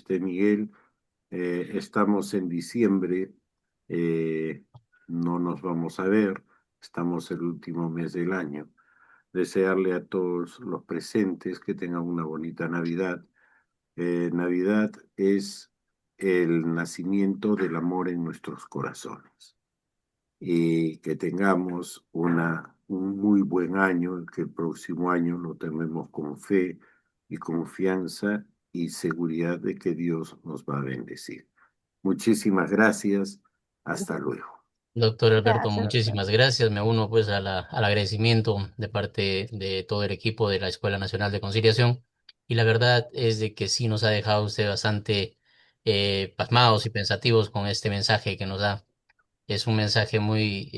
Miguel. Estamos en diciembre, no nos vamos a ver, estamos el último mes del año. Desearle a todos los presentes que tengan una bonita Navidad. Navidad es el nacimiento del amor en nuestros corazones y que tengamos un muy buen año, que el próximo año lo tomemos con fe y confianza y seguridad de que Dios nos va a bendecir. Muchísimas gracias. Hasta luego. Doctor Alberto, Gracias, doctor. muchísimas gracias. Me uno pues al agradecimiento de parte de todo el equipo de la Escuela Nacional de Conciliación. Y la verdad es de que sí nos ha dejado usted bastante pasmados y pensativos con este mensaje que nos da. Es un mensaje muy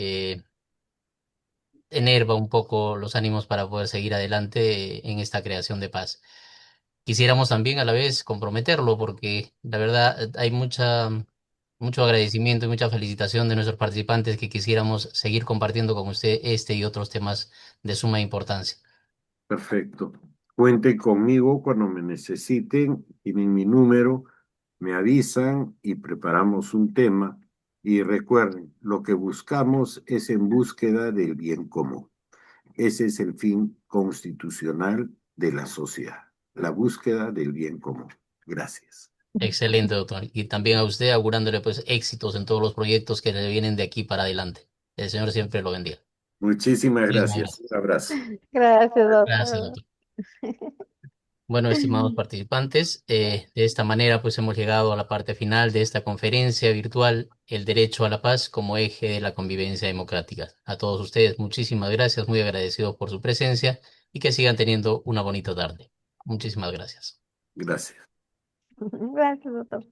enerva un poco los ánimos para poder seguir adelante en esta creación de paz. Quisiéramos también a la vez comprometerlo porque la verdad hay mucho agradecimiento y mucha felicitación de nuestros participantes que quisiéramos seguir compartiendo con usted este y otros temas de suma importancia. Perfecto. Cuenten conmigo cuando me necesiten, tienen mi número, me avisan y preparamos un tema. Y recuerden, lo que buscamos es en búsqueda del bien común. Ese es el fin constitucional de la sociedad, la búsqueda del bien común. Gracias. Excelente, doctor. Y también a usted augurándole pues éxitos en todos los proyectos que le vienen de aquí para adelante. El Señor siempre lo bendiga. Muchísimas Muchísimas gracias. gracias. Un abrazo. Gracias, Gracias, doctor. doctor. Bueno, estimados participantes, de esta manera pues hemos llegado a la parte final de esta conferencia virtual, El derecho a la paz como eje de la convivencia democrática. A todos ustedes, muchísimas gracias, muy agradecidos por su presencia y que sigan teniendo una bonita tarde. Muchísimas gracias. Gracias. Gracias, doctor.